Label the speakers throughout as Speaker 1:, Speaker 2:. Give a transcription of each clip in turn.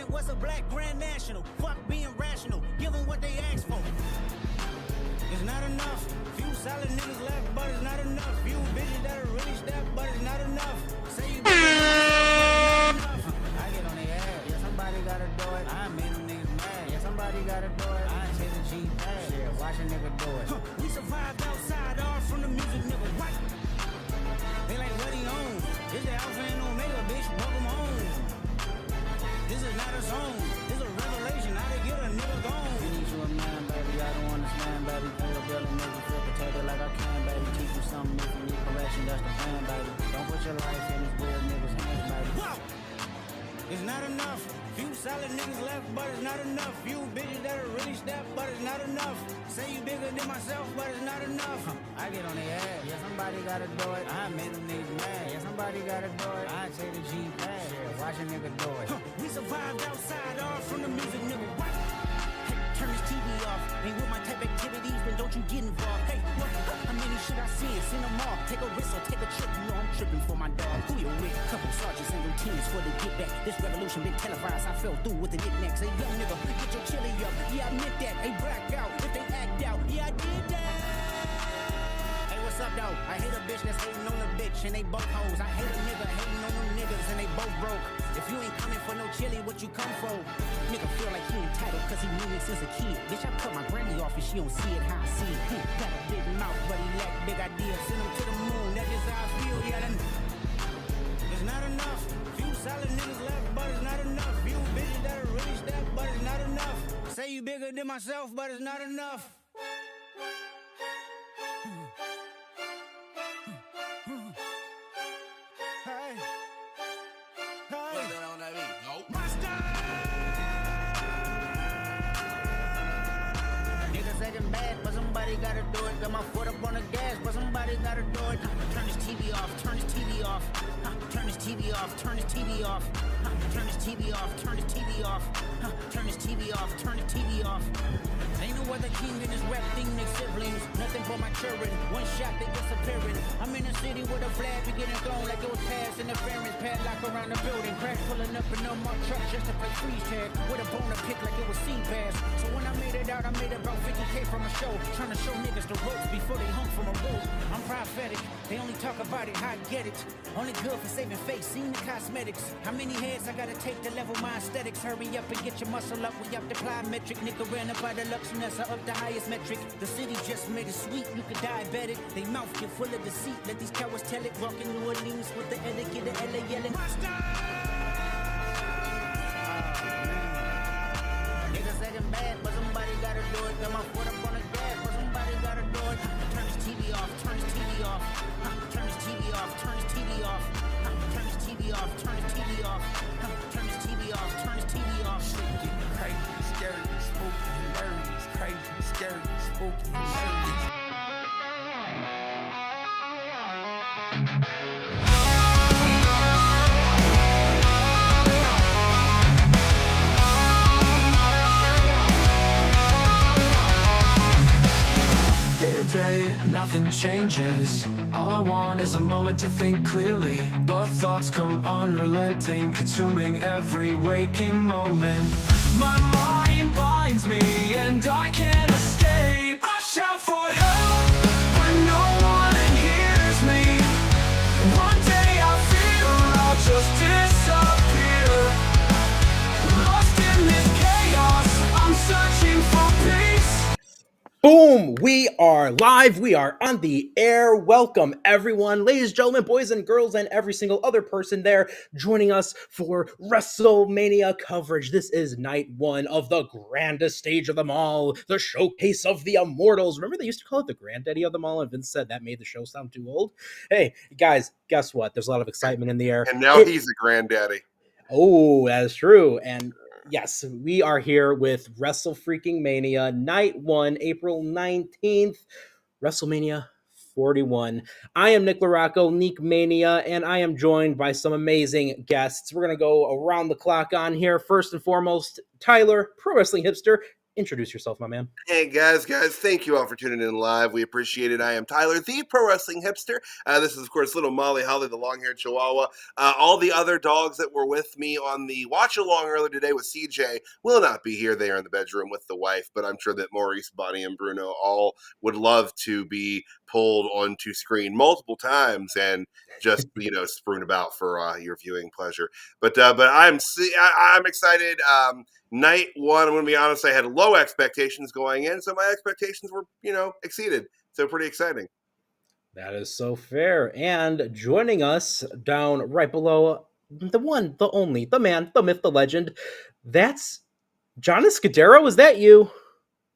Speaker 1: it, what's a black grand national? Fuck being rational, give them what they ask for. It's not enough. Few solid niggas left, but it's not enough. Few bitches that are really stepped, but it's not enough. Say you better than myself, but it's not enough. I get on their ass. Yeah, somebody gotta do it. I made them niggas mad. Yeah, somebody gotta do it. I ain't take the G bad. Yeah, watch a nigga do it. We survived outside, all from the music, nigga. What? They like, what he on? This the Alpha and Omega, bitch. Welcome home. This is not a song. This is a revelation. How to get a nigga gone. You need you a man, baby. I don't understand, baby. Pay a bill and make you feel protected like I can, baby. Teach you something if you need correction. That's the plan, baby. Don't put your life in these weird niggas' hands, baby. Whoa! It's not enough. Few solid niggas left, but it's not enough. Few bitches that are really stepped, but it's not enough. Say you bigger than myself, but it's not enough. I get on their ass. Yeah, somebody gotta do it. I made them niggas mad. Yeah, somebody gotta do it. I take the G bad. Yeah, watch a nigga do it. We survived outside, all from the music, nigga. What? Hey, turn this TV off. Ain't with my type activities, then don't you get involved. Hey, what? How many shit I see? Send them off. Take a risk or take a trip. You know I'm tripping for my dog. Who you with? Couple sergeants and routines for the get back. This revolution been televised. I fell through with the knickknacks. Hey, young nigga, get your chili up. Yeah, I admit that. Hey, black out. If they act out, yeah, I did that. Hey, what's up, though? I hate a bitch that's hating on a bitch and they both hoes. I hate a nigga hating on them niggas and they both broke. If you ain't coming for no chili, what you come for? Nigga feel like he entitled cause he knew me since a kid. Bitch, I cut my granny off and she don't see it how I see it. Got a big mouth, but he lack big ideas. Send him to the moon, that's just how I feel. Yeah, then it's not enough. Few solid niggas left, but it's not enough. Few bitches that are really stepped, but it's not enough. Say you bigger than myself, but it's not enough. Hey. Hey. Niggas acting bad, but somebody gotta do it. Got my foot up on the gas, but somebody gotta do it. Turn this TV off, turn this TV off. Turn this TV off, turn this TV off. Turn this TV off, turn this TV off. Turn this TV off, turn this TV off. Ain't no other king in this rap thing, they siblings. Nothing but my children. One shot, they disappearing. I'm in a city with a flag, we getting thrown like it was past interference. Padlock around the building. Crash pulling up in a mark truck just to play freeze tag. With a bone to pick like it was sea bass. So when I made it out, I made about 50K from a show. Trying to show niggas the ropes before they hung from a rope. I'm prophetic. They only talk about it, how I get it. Only good for saving face, seen the cosmetics. How many heads I gotta take to level my aesthetics? Hurry up and get your muscle up. We up the plyometric. Nigga ran up by the Luxness up the highest metric. The city just made it sweet. You could diabetic. They mouth get full of deceit. Let these cowards tell it. Walking New Orleans with the etiquette, the LA yelling. Niggas acting bad, but somebody gotta do it. Got my foot up on the gas, but somebody gotta do it. Turn this TV off, turn this TV off. Turn this TV off, turn this TV off. Turn this TV off, turn this TV off. Turn this TV off, turn this TV off.
Speaker 2: Shit getting crazy, scary, spooky, and nerdy. It's crazy, scary, spooky, and nerdy.
Speaker 3: Day, nothing changes. All I want is a moment to think clearly. But thoughts come unrelenting, consuming every waking moment. My mind binds me and I can't escape. I shout for help when no one hears me. One day I feel I'll just disappear. Lost in this chaos, I'm searching for peace.
Speaker 4: Boom! We are live. We are on the air. Welcome, everyone, ladies, gentlemen, boys and girls, and every single other person there joining us for WrestleMania coverage. This is night one of the grandest stage of them all, the showcase of the immortals. Remember they used to call it the granddaddy of them all, and Vince said that made the show sound too old? Hey, guys, guess what? There's a lot of excitement in the air.
Speaker 5: And now he's a granddaddy.
Speaker 4: Oh, that's true. And yes, we are here with Wrestle Freaking Mania, night one, April 19th, WrestleMania 41. I am Nick LaRocco, Neek Mania, and I am joined by some amazing guests. We're going to go around the clock on here. First and foremost, Tyler, Pro Wrestling Hipster. Introduce yourself, my man.
Speaker 5: Hey guys, thank you all for tuning in live. We appreciate it. I am Tyler, the pro wrestling hipster. This is, of course, little Molly Holly, the long-haired chihuahua. All the other dogs that were with me on the watch-along earlier today with CJ will not be here. They are in the bedroom with the wife, but I'm sure that Maurice, Bonnie, and Bruno all would love to be pulled onto screen multiple times and just, spoon about for your viewing pleasure. But I'm excited. Night one, I'm going to be honest, I had low expectations going in, so my expectations were, exceeded. So pretty exciting.
Speaker 4: That is so fair. And joining us down right below, the one, the only, the man, the myth, the legend, that's John Escudero. Is that you?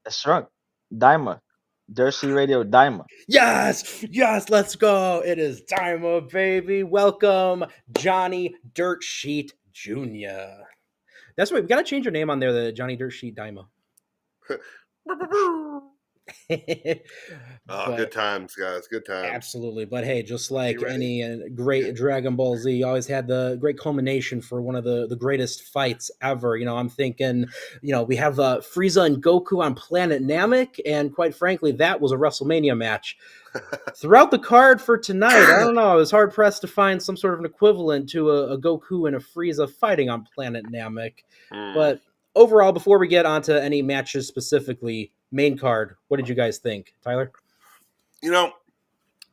Speaker 6: That's right. Daima. Dirsey Radio Daima.
Speaker 4: Yes, let's go. It is Daima, baby. Welcome, Johnny Dirt Sheet Jr. That's right. We got to change your name on there, the Johnny Dirt Sheet Daima.
Speaker 5: Good times, guys. Good times.
Speaker 4: Absolutely. But hey, just like any great Dragon Ball Z, you always had the great culmination for one of the greatest fights ever. I'm thinking, we have Frieza and Goku on Planet Namek, and quite frankly, that was a WrestleMania match. Throughout the card for tonight, I don't know, I was hard-pressed to find some sort of an equivalent to a Goku and a Frieza fighting on Planet Namek. But overall, before we get onto any matches specifically, main card, what did you guys think? Tyler?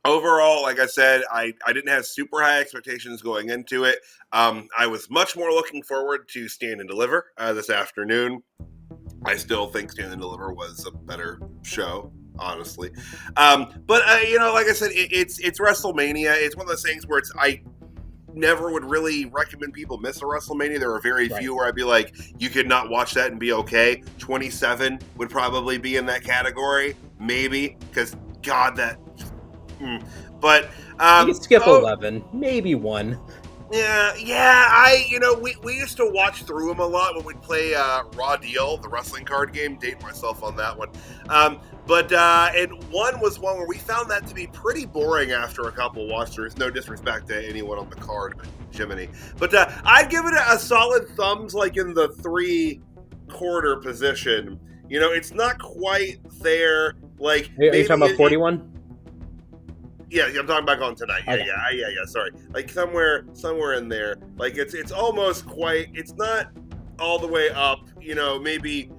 Speaker 5: Overall, like I said, I didn't have super high expectations going into it. I was much more looking forward to Stand and Deliver this afternoon. I still think Stand and Deliver was a better show, honestly. But like I said, it's WrestleMania. It's one of those things where I never would really recommend people miss a WrestleMania. There are very few where I'd be like, you could not watch that and be okay. 27 would probably be in that category, maybe, because God, that. But
Speaker 4: you can skip 11, maybe 1.
Speaker 5: Yeah. We used to watch through them a lot when we'd play Raw Deal, the wrestling card game. Dating myself on that one. And one was one where we found that to be pretty boring after a couple watch-throughs. No disrespect to anyone on the card, but Jiminy. But I'd give it a solid thumbs, like in the 3/4 position. It's not quite there. Like,
Speaker 4: are you talking about 41?
Speaker 5: Yeah, I'm talking about on tonight. Yeah. Sorry, like somewhere in there. Like it's almost quite. It's not all the way up. Maybe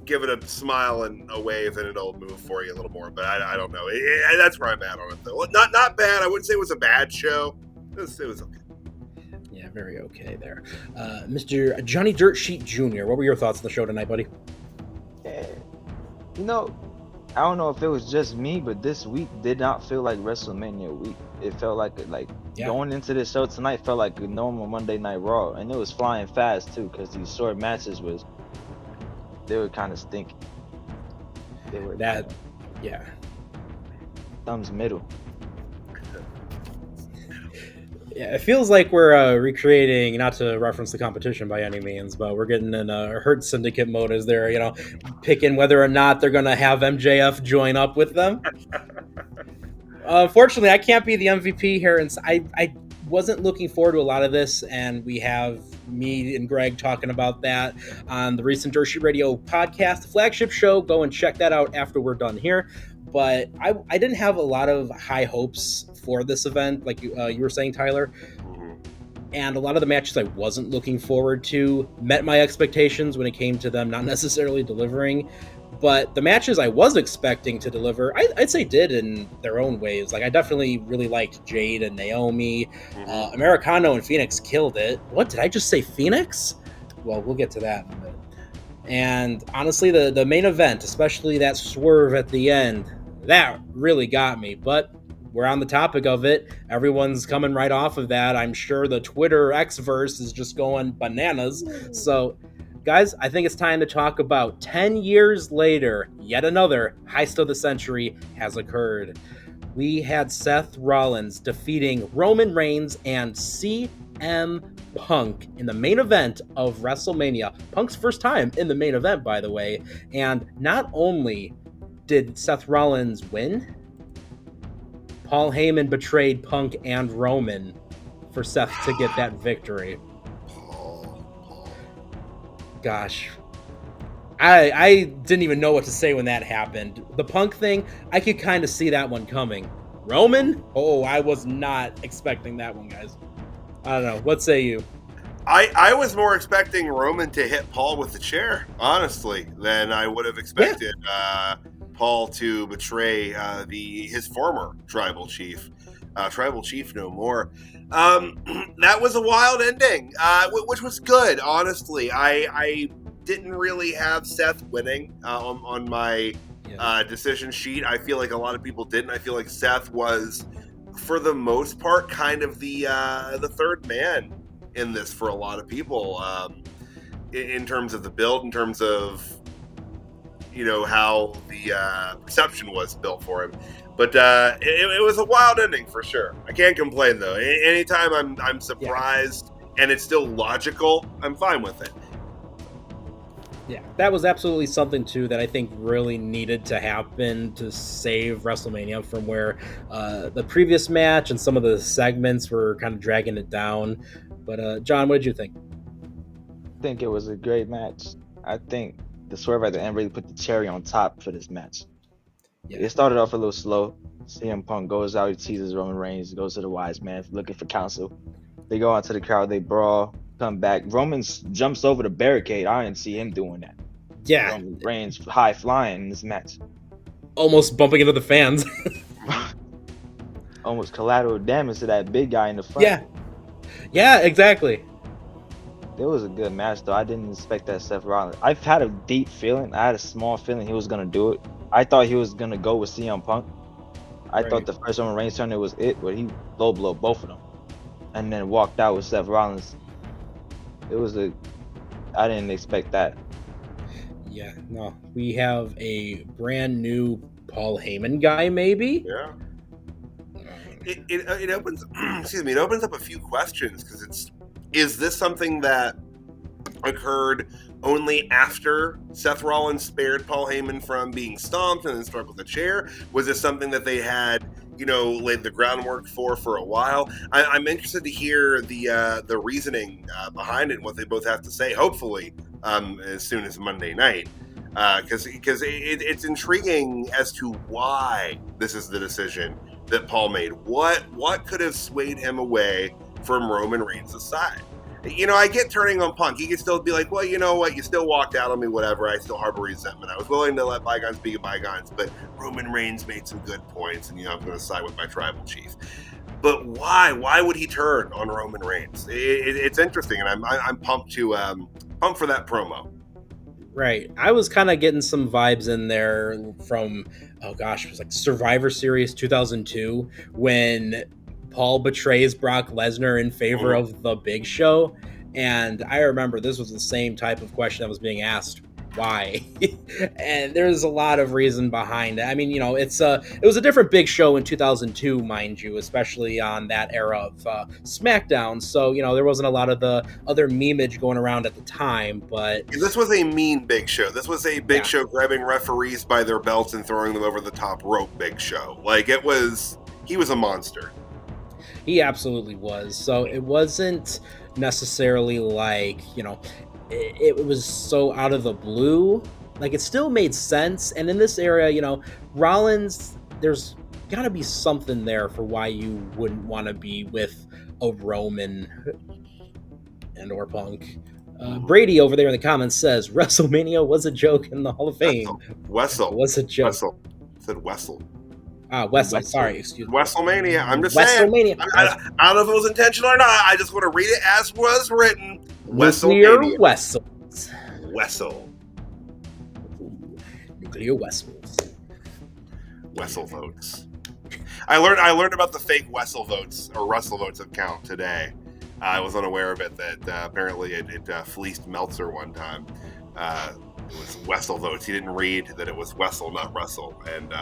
Speaker 5: give it a smile and a wave, and it'll move for you a little more. But I don't know. That's where I'm at on it, though. Not bad. I wouldn't say it was a bad show. It was okay.
Speaker 4: Yeah, very okay there. Mr. Johnny Dirt Sheet Jr., what were your thoughts on the show tonight, buddy?
Speaker 6: I don't know if it was just me, but this week did not feel like WrestleMania week. It felt like going into this show tonight felt like a normal Monday Night Raw, and it was flying fast too, because these short matches they were kind of stinky. They were thumbs middle.
Speaker 4: Yeah, it feels like we're recreating, not to reference the competition by any means, but we're getting in a Hurt Syndicate mode as they're, picking whether or not they're going to have MJF join up with them. Unfortunately, I can't be the MVP here, and I wasn't looking forward to a lot of this, and we have me and Greg talking about that on the recent Dirt Sheet Radio podcast, the flagship show. Go and check that out after we're done here. But I didn't have a lot of high hopes for this event, like you were saying, Tyler. And a lot of the matches I wasn't looking forward to met my expectations when it came to them not necessarily delivering. But the matches I was expecting to deliver, I'd say did in their own ways. Like, I definitely really liked Jade and Naomi. Americano and Phoenix killed it. What, did I just say Phoenix? Well, we'll get to that in a minute. And honestly, the main event, especially that swerve at the end, that really got me. But we're on the topic of it. Everyone's coming right off of that. I'm sure the Twitter X-verse is just going bananas. So, guys, I think it's time to talk about 10 years later, yet another heist of the century has occurred. We had Seth Rollins defeating Roman Reigns and CM Punk in the main event of WrestleMania. Punk's first time in the main event, by the way. And not only did Seth Rollins win, Paul Heyman betrayed Punk and Roman for Seth to get that victory. Gosh. I didn't even know what to say when that happened. The Punk thing, I could kind of see that one coming. Roman? Oh, I was not expecting that one, guys. I don't know. What say you?
Speaker 5: I was more expecting Roman to hit Paul with the chair, honestly, than I would have expected Paul to betray his former tribal chief. Tribal chief no more. That was a wild ending, which was good, honestly. I didn't really have Seth winning on my decision sheet. I feel like a lot of people didn't. I feel like Seth was, for the most part, kind of the third man in this for a lot of people, in terms of the build, in terms of how the perception was built for him. But it was a wild ending for sure. I can't complain though. Anytime I'm surprised and it's still logical, I'm fine with it.
Speaker 4: Yeah, that was absolutely something too that I think really needed to happen to save WrestleMania from where the previous match and some of the segments were kind of dragging it down. But John, what did you think?
Speaker 6: I think it was a great match. I think the swerve at the end really put the cherry on top for this match.
Speaker 4: Yeah.
Speaker 6: It started off a little slow. CM Punk goes out, he teases Roman Reigns, goes to the wise man looking for counsel. They go out to the crowd, they brawl, come back. Roman jumps over the barricade. I didn't see him doing that.
Speaker 4: Yeah.
Speaker 6: Roman Reigns high flying in this match.
Speaker 4: Almost bumping into the fans.
Speaker 6: Almost collateral damage to that big guy in the front.
Speaker 4: Yeah, exactly.
Speaker 6: It was a good match, though. I didn't expect that Seth Rollins. I've had a deep feeling. I had a small feeling he was going to do it. I thought he was going to go with CM Punk. I thought the first Roman Reigns turn, it was it, but he low blow both of them. And then walked out with Seth Rollins. I didn't expect that.
Speaker 4: Yeah, no. We have a brand new Paul Heyman guy, maybe?
Speaker 5: Yeah. It opens it opens up a few questions, because is this something that occurred only after Seth Rollins spared Paul Heyman from being stomped and then struck with a chair? Was this something that they had laid the groundwork for a while? I'm interested to hear the reasoning behind it and what they both have to say, hopefully as soon as Monday night, because it's intriguing as to why this is the decision that Paul made. What could have swayed him away from Roman Reigns' side? I get turning on Punk. He could still be like, well, you know what? You still walked out on me, whatever. I still harbor resentment. I was willing to let bygones be bygones, but Roman Reigns made some good points, and I'm going to side with my tribal chief. But why? Why would he turn on Roman Reigns? It's interesting, and I'm pumped pumped for that promo.
Speaker 4: Right. I was kind of getting some vibes in there from, it was like Survivor Series 2002 when Paul betrays Brock Lesnar in favor of the Big Show. And I remember this was the same type of question that was being asked. Why? And there's a lot of reason behind it. I mean, it was a different Big Show in 2002, mind you, especially on that era of SmackDown. So, there wasn't a lot of the other memeage going around at the time, but
Speaker 5: this was a mean Big Show. This was a Big Show grabbing referees by their belts and throwing them over the top rope Big Show. Like, he was a monster.
Speaker 4: He absolutely was. So it wasn't necessarily like, it was so out of the blue. Like, it still made sense. And in this area, Rollins, there's got to be something there for why you wouldn't want to be with a Roman and or Punk. Brady over there in the comments says WrestleMania was a joke in the Hall of Fame.
Speaker 5: Wessel
Speaker 4: was a joke.
Speaker 5: Wessel. Said Wessel.
Speaker 4: Wessel. Sorry, excuse me.
Speaker 5: WrestleMania. I'm just saying. I don't know if it was intentional or not. I just want to read it as was written.
Speaker 4: Nuclear Wessels.
Speaker 5: Wessel.
Speaker 4: Nuclear Wessels.
Speaker 5: Wessel votes. I learned about the fake Wessel votes or Russell votes account today. I was unaware of it. That apparently it fleeced Meltzer one time. It was Wessel votes. He didn't read that it was Wessel, not Russell, and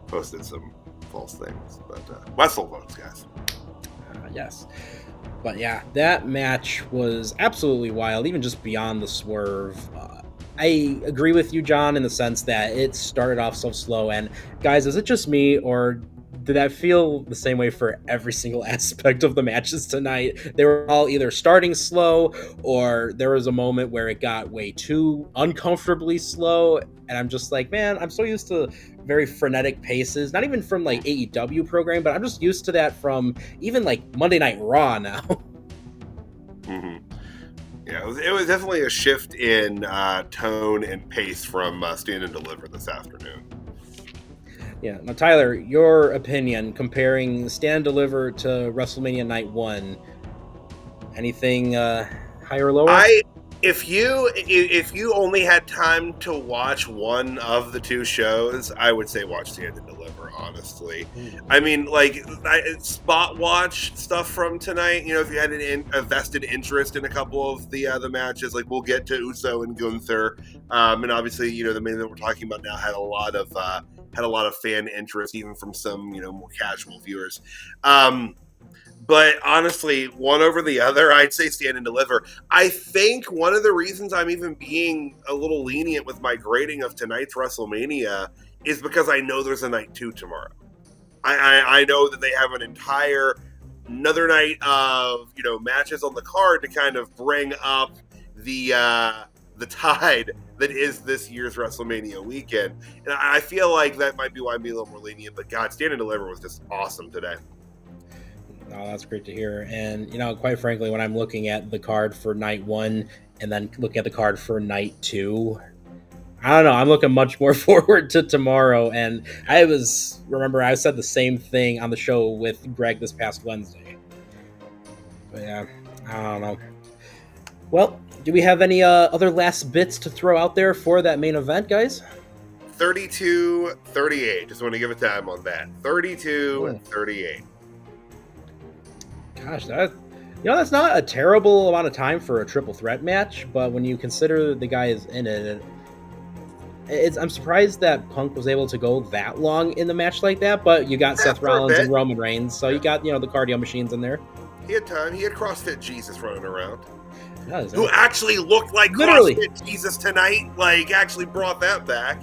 Speaker 5: posted some false things. But Wessel votes, guys.
Speaker 4: Yes. But yeah, that match was absolutely wild, even just beyond the swerve. I agree with you, John, in the sense that it started off so slow. And guys, is it just me, or did that feel the same way for every single aspect of the matches tonight? They were all either starting slow, or there was a moment where it got way too uncomfortably slow, and I'm just like, man, I'm so used to very frenetic paces, not even from like AEW program, but I'm just used to that from even like Monday Night Raw now.
Speaker 5: Mm-hmm. Yeah, it was definitely a shift in tone and pace from Stand and Deliver this afternoon.
Speaker 4: Yeah. Now, Tyler, your opinion comparing Stand and Deliver to WrestleMania Night 1, anything higher or lower?
Speaker 5: If you only had time to watch one of the two shows, I would say watch Stand and Deliver, honestly. I mean, like, spot watch stuff from tonight, if you had a vested interest in a couple of the matches, like we'll get to Uso and Gunther, and obviously, the main event we're talking about now had a lot of fan interest, even from some, more casual viewers. But honestly, one over the other, I'd say Stand and Deliver. I think one of the reasons I'm even being a little lenient with my grading of tonight's WrestleMania is because I know there's a night 2 tomorrow. I know that they have another night of matches on the card to kind of bring up the tide that is this year's WrestleMania weekend, and I feel like that might be why I'm being a little more lenient. But God, Stand and Deliver was just awesome today.
Speaker 4: Oh, that's great to hear. And, quite frankly, when I'm looking at the card for night 1 and then looking at the card for night 2, I don't know. I'm looking much more forward to tomorrow. And I said the same thing on the show with Greg this past Wednesday. But yeah, I don't know. Well, do we have any other last bits to throw out there for that main event, guys?
Speaker 5: 32-38. Just want to give a time on that. 32-38.
Speaker 4: Gosh, that's not a terrible amount of time for a triple threat match, but when you consider the guy is in it, I'm surprised that Punk was able to go that long in the match like that, but you got Seth Rollins and Roman Reigns, so you got, the cardio machines in there.
Speaker 5: He had time. He had CrossFit Jesus running around.
Speaker 4: Who
Speaker 5: actually looked like
Speaker 4: literally
Speaker 5: CrossFit Jesus tonight, actually brought that back.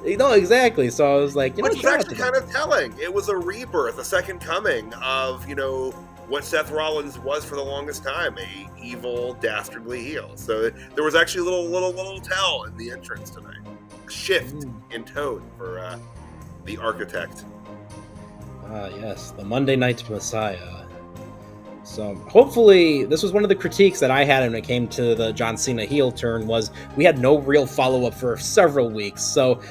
Speaker 4: No, exactly. So I was like,
Speaker 5: which is actually kind of telling. It was a rebirth, a second coming of, what Seth Rollins was for the longest time, a evil, dastardly heel. So there was actually a little tell in the entrance tonight. A shift in tone for the architect.
Speaker 4: Yes, the Monday Night Messiah. So hopefully, this was one of the critiques that I had when it came to the John Cena heel turn, was we had no real follow-up for several weeks. So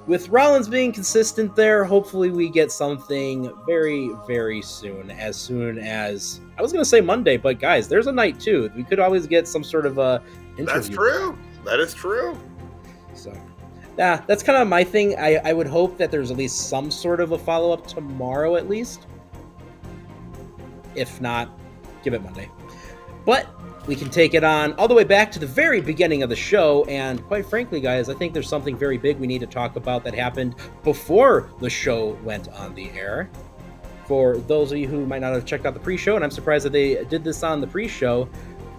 Speaker 4: with Rollins being consistent there, hopefully we get something very, very soon. As soon as, I was going to say Monday, but guys, there's a night 2. We could always get some sort of interview.
Speaker 5: That's true. That is true.
Speaker 4: So, yeah, that's kind of my thing. I would hope that there's at least some sort of a follow-up tomorrow at least. If not, give it Monday. But we can take it on all the way back to the very beginning of the show, and quite frankly, guys, I think there's something very big we need to talk about that happened before the show went on the air. For those of you who might not have checked out the pre-show, and I'm surprised that they did this on the pre-show,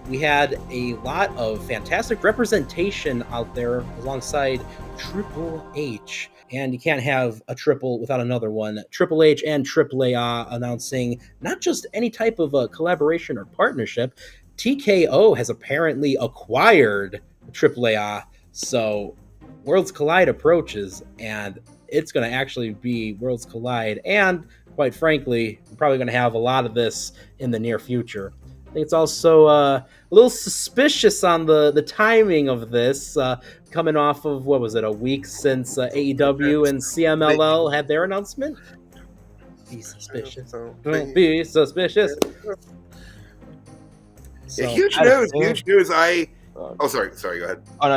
Speaker 4: we had a lot of fantastic representation out there alongside Triple H. And you can't have a triple without another one. Triple H and AAA announcing not just any type of a collaboration or partnership. TKO has apparently acquired AAA, so Worlds Collide approaches, and it's going to actually be Worlds Collide, and quite frankly, we're probably going to have a lot of this in the near future. I think it's also a little suspicious on the timing of this, coming off of, what was it, a week since AEW and CMLL had their announcement? Be suspicious. Don't be suspicious.
Speaker 5: So, huge news. Sorry, go ahead.
Speaker 6: Oh,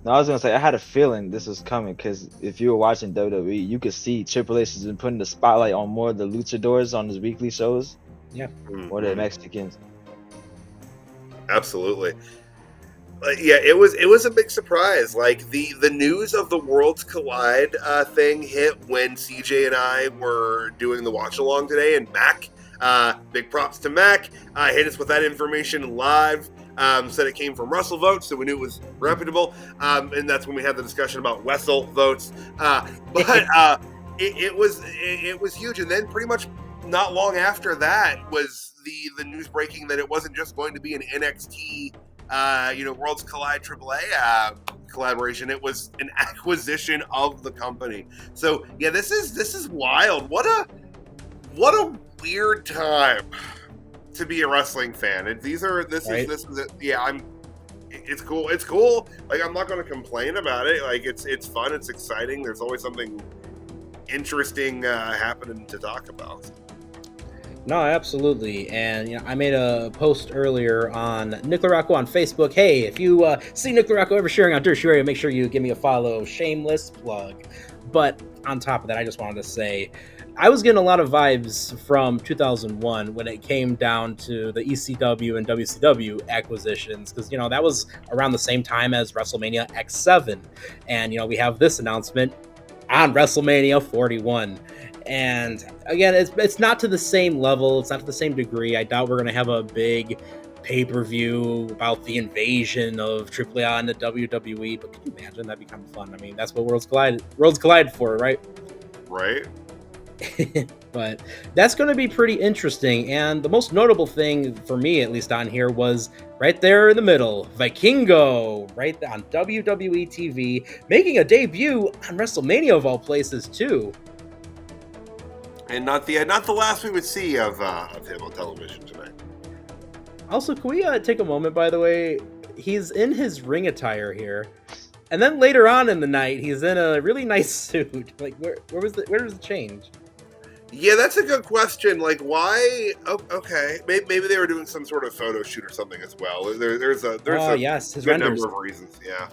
Speaker 6: no, I was going to say, I had a feeling this was coming, because if you were watching WWE, you could see Triple H has been putting the spotlight on more of the luchadors on his weekly shows.
Speaker 4: Yeah.
Speaker 6: Or the Mexicans.
Speaker 5: Absolutely. Yeah, it was a big surprise. Like, the news of the Worlds Collide thing hit when CJ and I were doing the watch along today, and Mac, big props to Mac, hit us with that information live. Said it came from Russell votes, so we knew it was reputable. And that's when we had the discussion about Wessel votes. But it was huge, and then pretty much not long after that was the news breaking that it wasn't just going to be an NXT Worlds Collide AAA collaboration. It was an acquisition of the company. So yeah, this is wild. What a weird time to be a wrestling fan. It's cool. It's cool. Like, I'm not going to complain about it. Like, it's fun. It's exciting. There's always something interesting happening to talk about.
Speaker 4: No, absolutely. And I made a post earlier on Nick LaRocco on Facebook. Hey, if you see Nick LaRocco ever sharing on Dirt Area, make sure you give me a follow. Shameless plug. But on top of that, I just wanted to say, I was getting a lot of vibes from 2001 when it came down to the ECW and WCW acquisitions, because that was around the same time as WrestleMania X7, and we have this announcement on WrestleMania 41. And again, it's not to the same level, it's not to the same degree. I doubt we're going to have a big pay-per-view about the invasion of AAA into WWE, but can you imagine? That'd be kind of fun. I mean, that's what Worlds Collide for, right?
Speaker 5: Right.
Speaker 4: But that's going to be pretty interesting. And the most notable thing for me, at least on here, was right there in the middle, Vikingo, right on WWE TV, making a debut on WrestleMania of all places too.
Speaker 5: And not the last we would see of him on television tonight.
Speaker 4: Also, can we take a moment, by the way? He's in his ring attire here. And then later on in the night, he's in a really nice suit. Like, where was the change?
Speaker 5: Yeah, that's a good question. Like, why? Oh, okay, maybe they were doing some sort of photo shoot or something as well. There's a
Speaker 4: his
Speaker 5: good
Speaker 4: renders.
Speaker 5: number of reasons. Yeah.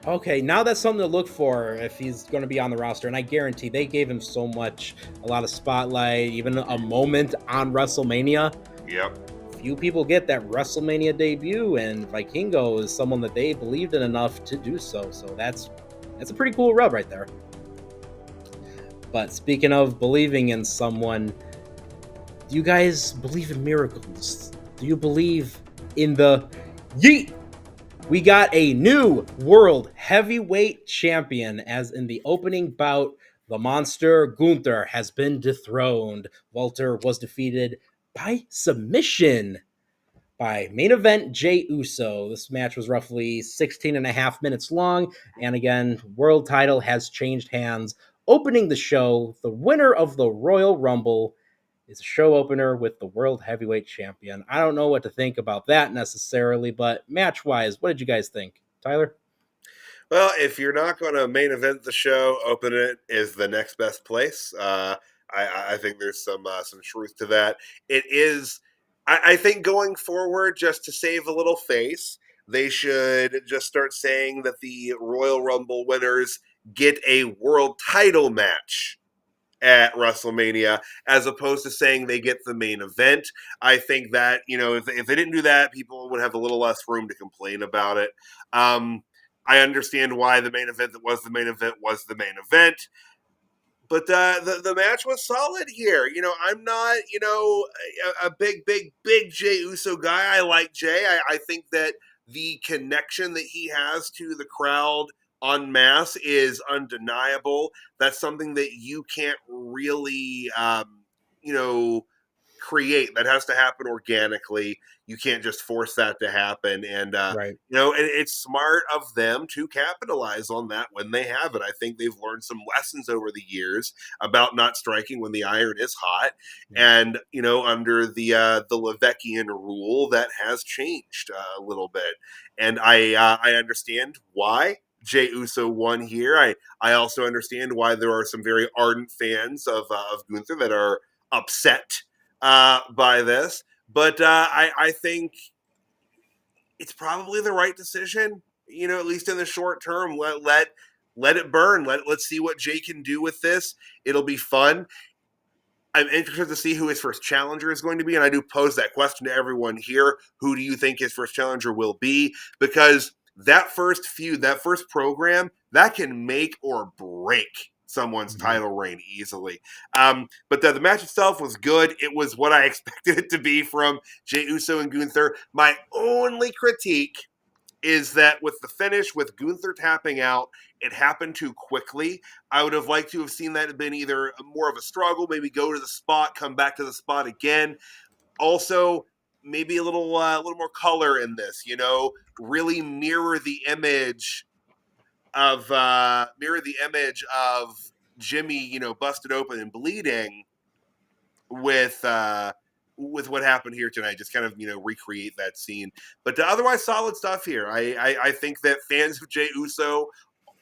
Speaker 4: Okay, now that's something to look for if he's going to be on the roster, and I guarantee they gave him so much, a lot of spotlight, even a moment on WrestleMania.
Speaker 5: Yep.
Speaker 4: Few people get that WrestleMania debut, and Vikingo is someone that they believed in enough to do so. So that's a pretty cool rub right there. But speaking of believing in someone, do you guys believe in miracles? Do you believe in the yeet? We got a new world heavyweight champion, as in the opening bout, the monster Gunther has been dethroned. Walter was defeated by submission by main event Jey Uso. This match was roughly 16 and a half minutes long, and again, world title has changed hands. Opening the show, the winner of the Royal Rumble is a show opener with the World Heavyweight Champion. I don't know what to think about that necessarily, but match-wise, what did you guys think? Tyler?
Speaker 5: Well, if you're not going to main event the show, open it is the next best place. I think there's some truth to that. It is, I think going forward, just to save a little face, they should just start saying that the Royal Rumble winners get a world title match at WrestleMania, as opposed to saying they get the main event. I think that, if they didn't do that, people would have a little less room to complain about it. I understand why the main event that was the main event was the main event. But the match was solid here. I'm not, a big Jey Uso guy. I like Jey. I think that the connection that he has to the crowd en masse is undeniable. That's something that you can't really, create. That has to happen organically. You can't just force that to happen. And,
Speaker 4: Right.
Speaker 5: and it's smart of them to capitalize on that when they have it. I think they've learned some lessons over the years about not striking when the iron is hot. And, under the Levesquian rule, that has changed a little bit. And I understand why Jey Uso won here. I also understand why there are some very ardent fans of Gunther that are upset by this, but I think it's probably the right decision. At least in the short term, let it burn. Let's see what Jey can do with this. It'll be fun. I'm interested to see who his first challenger is going to be, and I do pose that question to everyone here. Who do you think his first challenger will be? Because that first feud, that first program, that can make or break someone's title reign easily. But the match itself was good. It was what I expected it to be from Jey Uso and Gunther. My only critique is that with the finish, with Gunther tapping out, it happened too quickly. I would have liked to have seen that have been either more of a struggle, maybe go to the spot, come back to the spot again. Also, maybe a little more color in this, really mirror the image of Jimmy, busted open and bleeding with what happened here tonight. Just kind of recreate that scene. But otherwise, solid stuff here. I think that fans of Jey Uso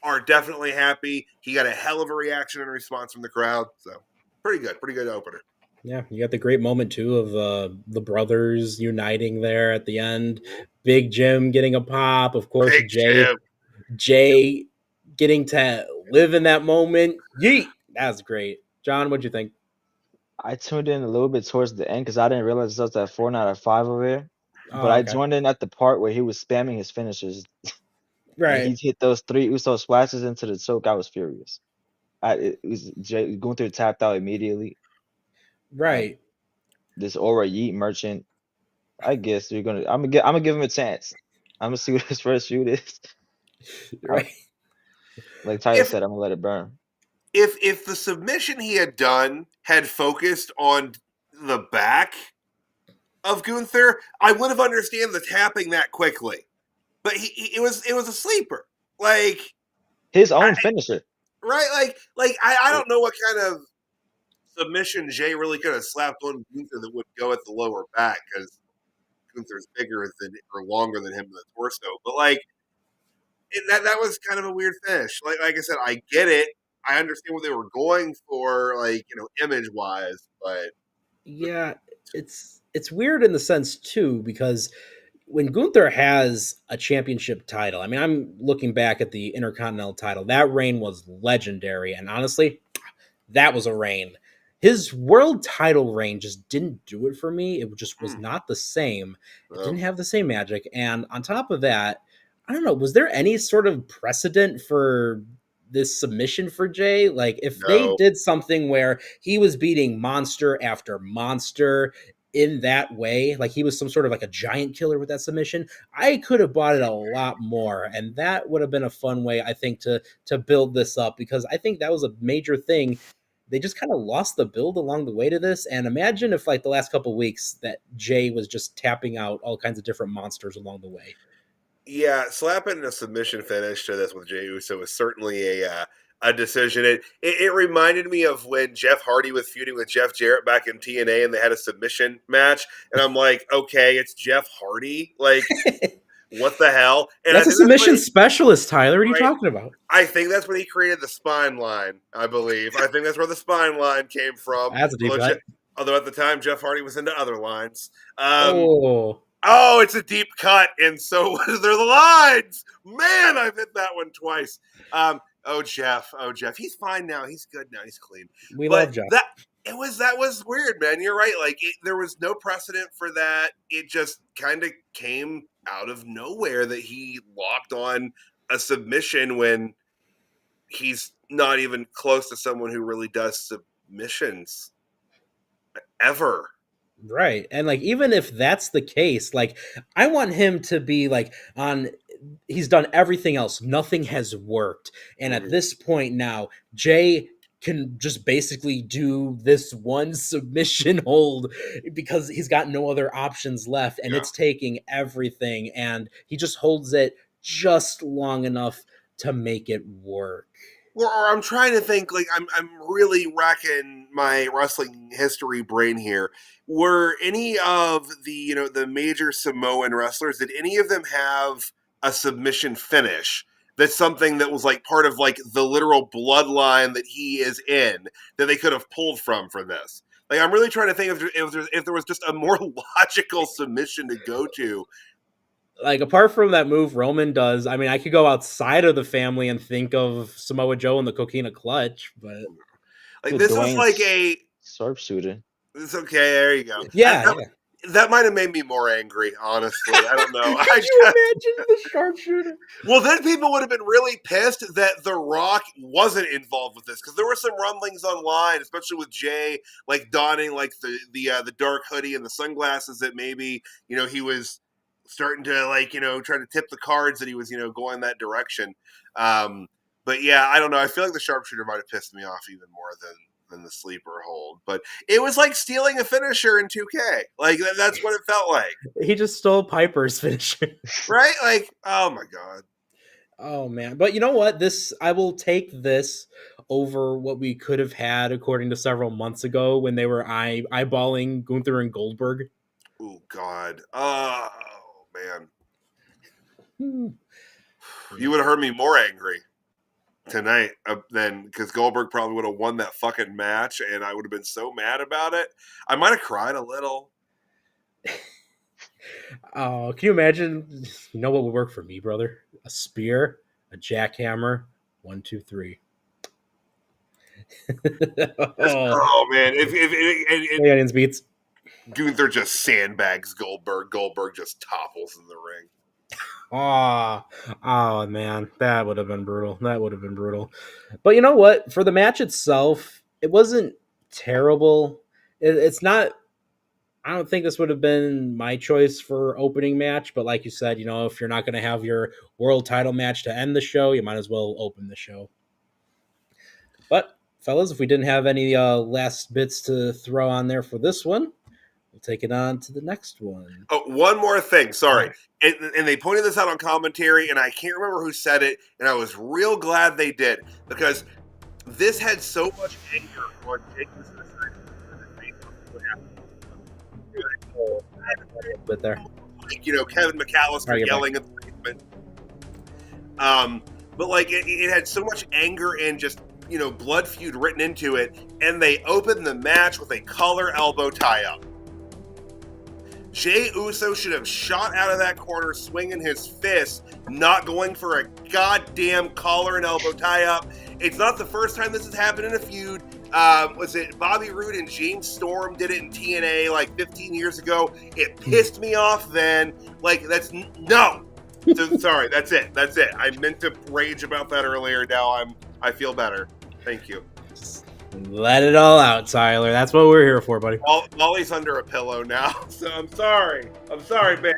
Speaker 5: are definitely happy. He got a hell of a reaction and response from the crowd. So pretty good opener.
Speaker 4: Yeah, you got the great moment too of the brothers uniting there at the end. Big Jim getting a pop, of course.
Speaker 5: Big Jim.
Speaker 4: Jay getting to live in that moment. Yeet, that's great. John, what'd you think?
Speaker 6: I tuned in a little bit towards the end because I didn't realize it was at 4 out of 5 over here. But
Speaker 4: Oh,
Speaker 6: I
Speaker 4: okay.
Speaker 6: joined in at the part where he was spamming his finishers.
Speaker 4: Right.
Speaker 6: And he hit those 3 Uso splashes into the choke. I was furious. Gunther tapped out immediately.
Speaker 4: Right.
Speaker 6: This Aura Yeet merchant, I guess I'm gonna give him a chance. I'm gonna see what his first shoot is.
Speaker 4: Right.
Speaker 6: Like Tyler said, I'm gonna let it burn.
Speaker 5: If the submission he had done had focused on the back of Gunther, I would have understand the tapping that quickly. But it was a sleeper, like
Speaker 6: his own finisher,
Speaker 5: right? Like I don't know what kind of submission Jey really could have slapped on Gunther that would go at the lower back because Gunther's bigger than or longer than him in the torso. But like that was kind of a weird finish. Like I said, I get it. I understand what they were going for, like image wise, but
Speaker 4: yeah, it's weird in the sense too because when Gunther has a championship title, I mean, I'm looking back at the Intercontinental title. That reign was legendary, and honestly, that was a reign. His world title reign just didn't do it for me. It just was not the same. It didn't have the same magic. And on top of that, I don't know, was there any sort of precedent for this submission for Jey? Like, if they did something where he was beating monster after monster in that way, like he was some sort of like a giant killer with that submission, I could have bought it a lot more. And that would have been a fun way, I think, to build this up, because I think that was a major thing. They just kind of lost the build along the way to this. And imagine if like the last couple of weeks that Jey was just tapping out all kinds of different monsters along the way.
Speaker 5: Yeah, slapping a submission finish to this with Jey Uso was certainly a decision. It reminded me of when Jeff Hardy was feuding with Jeff Jarrett back in TNA and they had a submission match. And I'm like, okay, it's Jeff Hardy. Like, what the hell? And
Speaker 4: that's a submission specialist, Tyler. What are you talking about?
Speaker 5: I think that's when he created the spine line, I believe. I think that's where the spine line came from.
Speaker 4: That's a deep cut.
Speaker 5: Although at the time, Jeff Hardy was into other lines.
Speaker 4: Oh,
Speaker 5: it's a deep cut, and so they're the lines. Man, I've hit that one twice. Jeff. He's fine now. He's good now. He's clean.
Speaker 4: We love Jeff.
Speaker 5: That was weird, man. You're right. Like there was no precedent for that. It just kind of came out of nowhere that he locked on a submission when he's not even close to someone who really does submissions ever.
Speaker 4: Right. And like, even if that's the case, like, I want him to be like he's done everything else. Nothing has worked. And at this point now, Jey can just basically do this one submission hold because he's got no other options left. And it's taking everything. And he just holds it just long enough to make it work.
Speaker 5: Or I'm trying to think, like I'm really racking my wrestling history brain here. Were any of the the major Samoan wrestlers, did any of them have a submission finish? That's something that was like part of like the literal bloodline that he is in that they could have pulled from for this. Like I'm really trying to think if there was just a more logical submission to go to.
Speaker 4: Like, apart from that move Roman does, I mean, I could go outside of the family and think of Samoa Joe and the Coquina Clutch, but
Speaker 5: like this was like a
Speaker 6: sharpshooter.
Speaker 5: It's okay. There you go.
Speaker 4: Yeah,
Speaker 5: that might have made me more angry. Honestly, I don't know.
Speaker 4: Could you imagine the sharpshooter?
Speaker 5: Well, then people would have been really pissed that The Rock wasn't involved with this because there were some rumblings online, especially with Jey, like donning like the dark hoodie and the sunglasses that maybe he was starting to like, try to tip the cards that he was, going that direction. But yeah, I don't know. I feel like the sharpshooter might have pissed me off even more than the sleeper hold. But it was like stealing a finisher in 2K. Like that's what it felt like.
Speaker 4: He just stole Piper's finisher.
Speaker 5: Right? Like, oh my God.
Speaker 4: Oh man. But you know what? I will take this over what we could have had according to several months ago when they were eyeballing Gunther and Goldberg.
Speaker 5: Oh God. Oh man. You would have heard me more angry tonight than, because Goldberg probably would have won that fucking match and I would have been so mad about it. I might have cried a little.
Speaker 4: Oh, can you imagine? You know what would work for me, brother? A spear, a jackhammer, 1, 2, 3.
Speaker 5: Oh man! If
Speaker 4: the onions beats.
Speaker 5: Gunther just sandbags Goldberg, Goldberg just topples in the ring.
Speaker 4: Oh man, that would have been brutal. That would have been brutal. But you know what? For the match itself, it wasn't terrible. It's not. I don't think this would have been my choice for opening match, but like you said, if you're not going to have your world title match to end the show, you might as well open the show. But fellas, if we didn't have any last bits to throw on there for this one, we'll take it on to the next one.
Speaker 5: Oh, one more thing. Sorry. And they pointed this out on commentary, and I can't remember who said it, and I was real glad they did, because this had so much anger on Jey Uso's side.
Speaker 4: Bit there.
Speaker 5: Like, Kevin McAllister yelling at the basement. But like it had so much anger and just, blood feud written into it, and they opened the match with a collar elbow tie-up. Jey Uso should have shot out of that corner swinging his fist, not going for a goddamn collar and elbow tie-up. It's not the first time this has happened in a feud. Was it Bobby Roode and James Storm did it in TNA like 15 years ago? It pissed me off then. Like, no. So, sorry, that's it. I meant to rage about that earlier. Now I feel better. Thank you.
Speaker 4: Just let it all out, Tyler. That's what we're here for, buddy.
Speaker 5: Molly's under a pillow now, so I'm sorry. Man.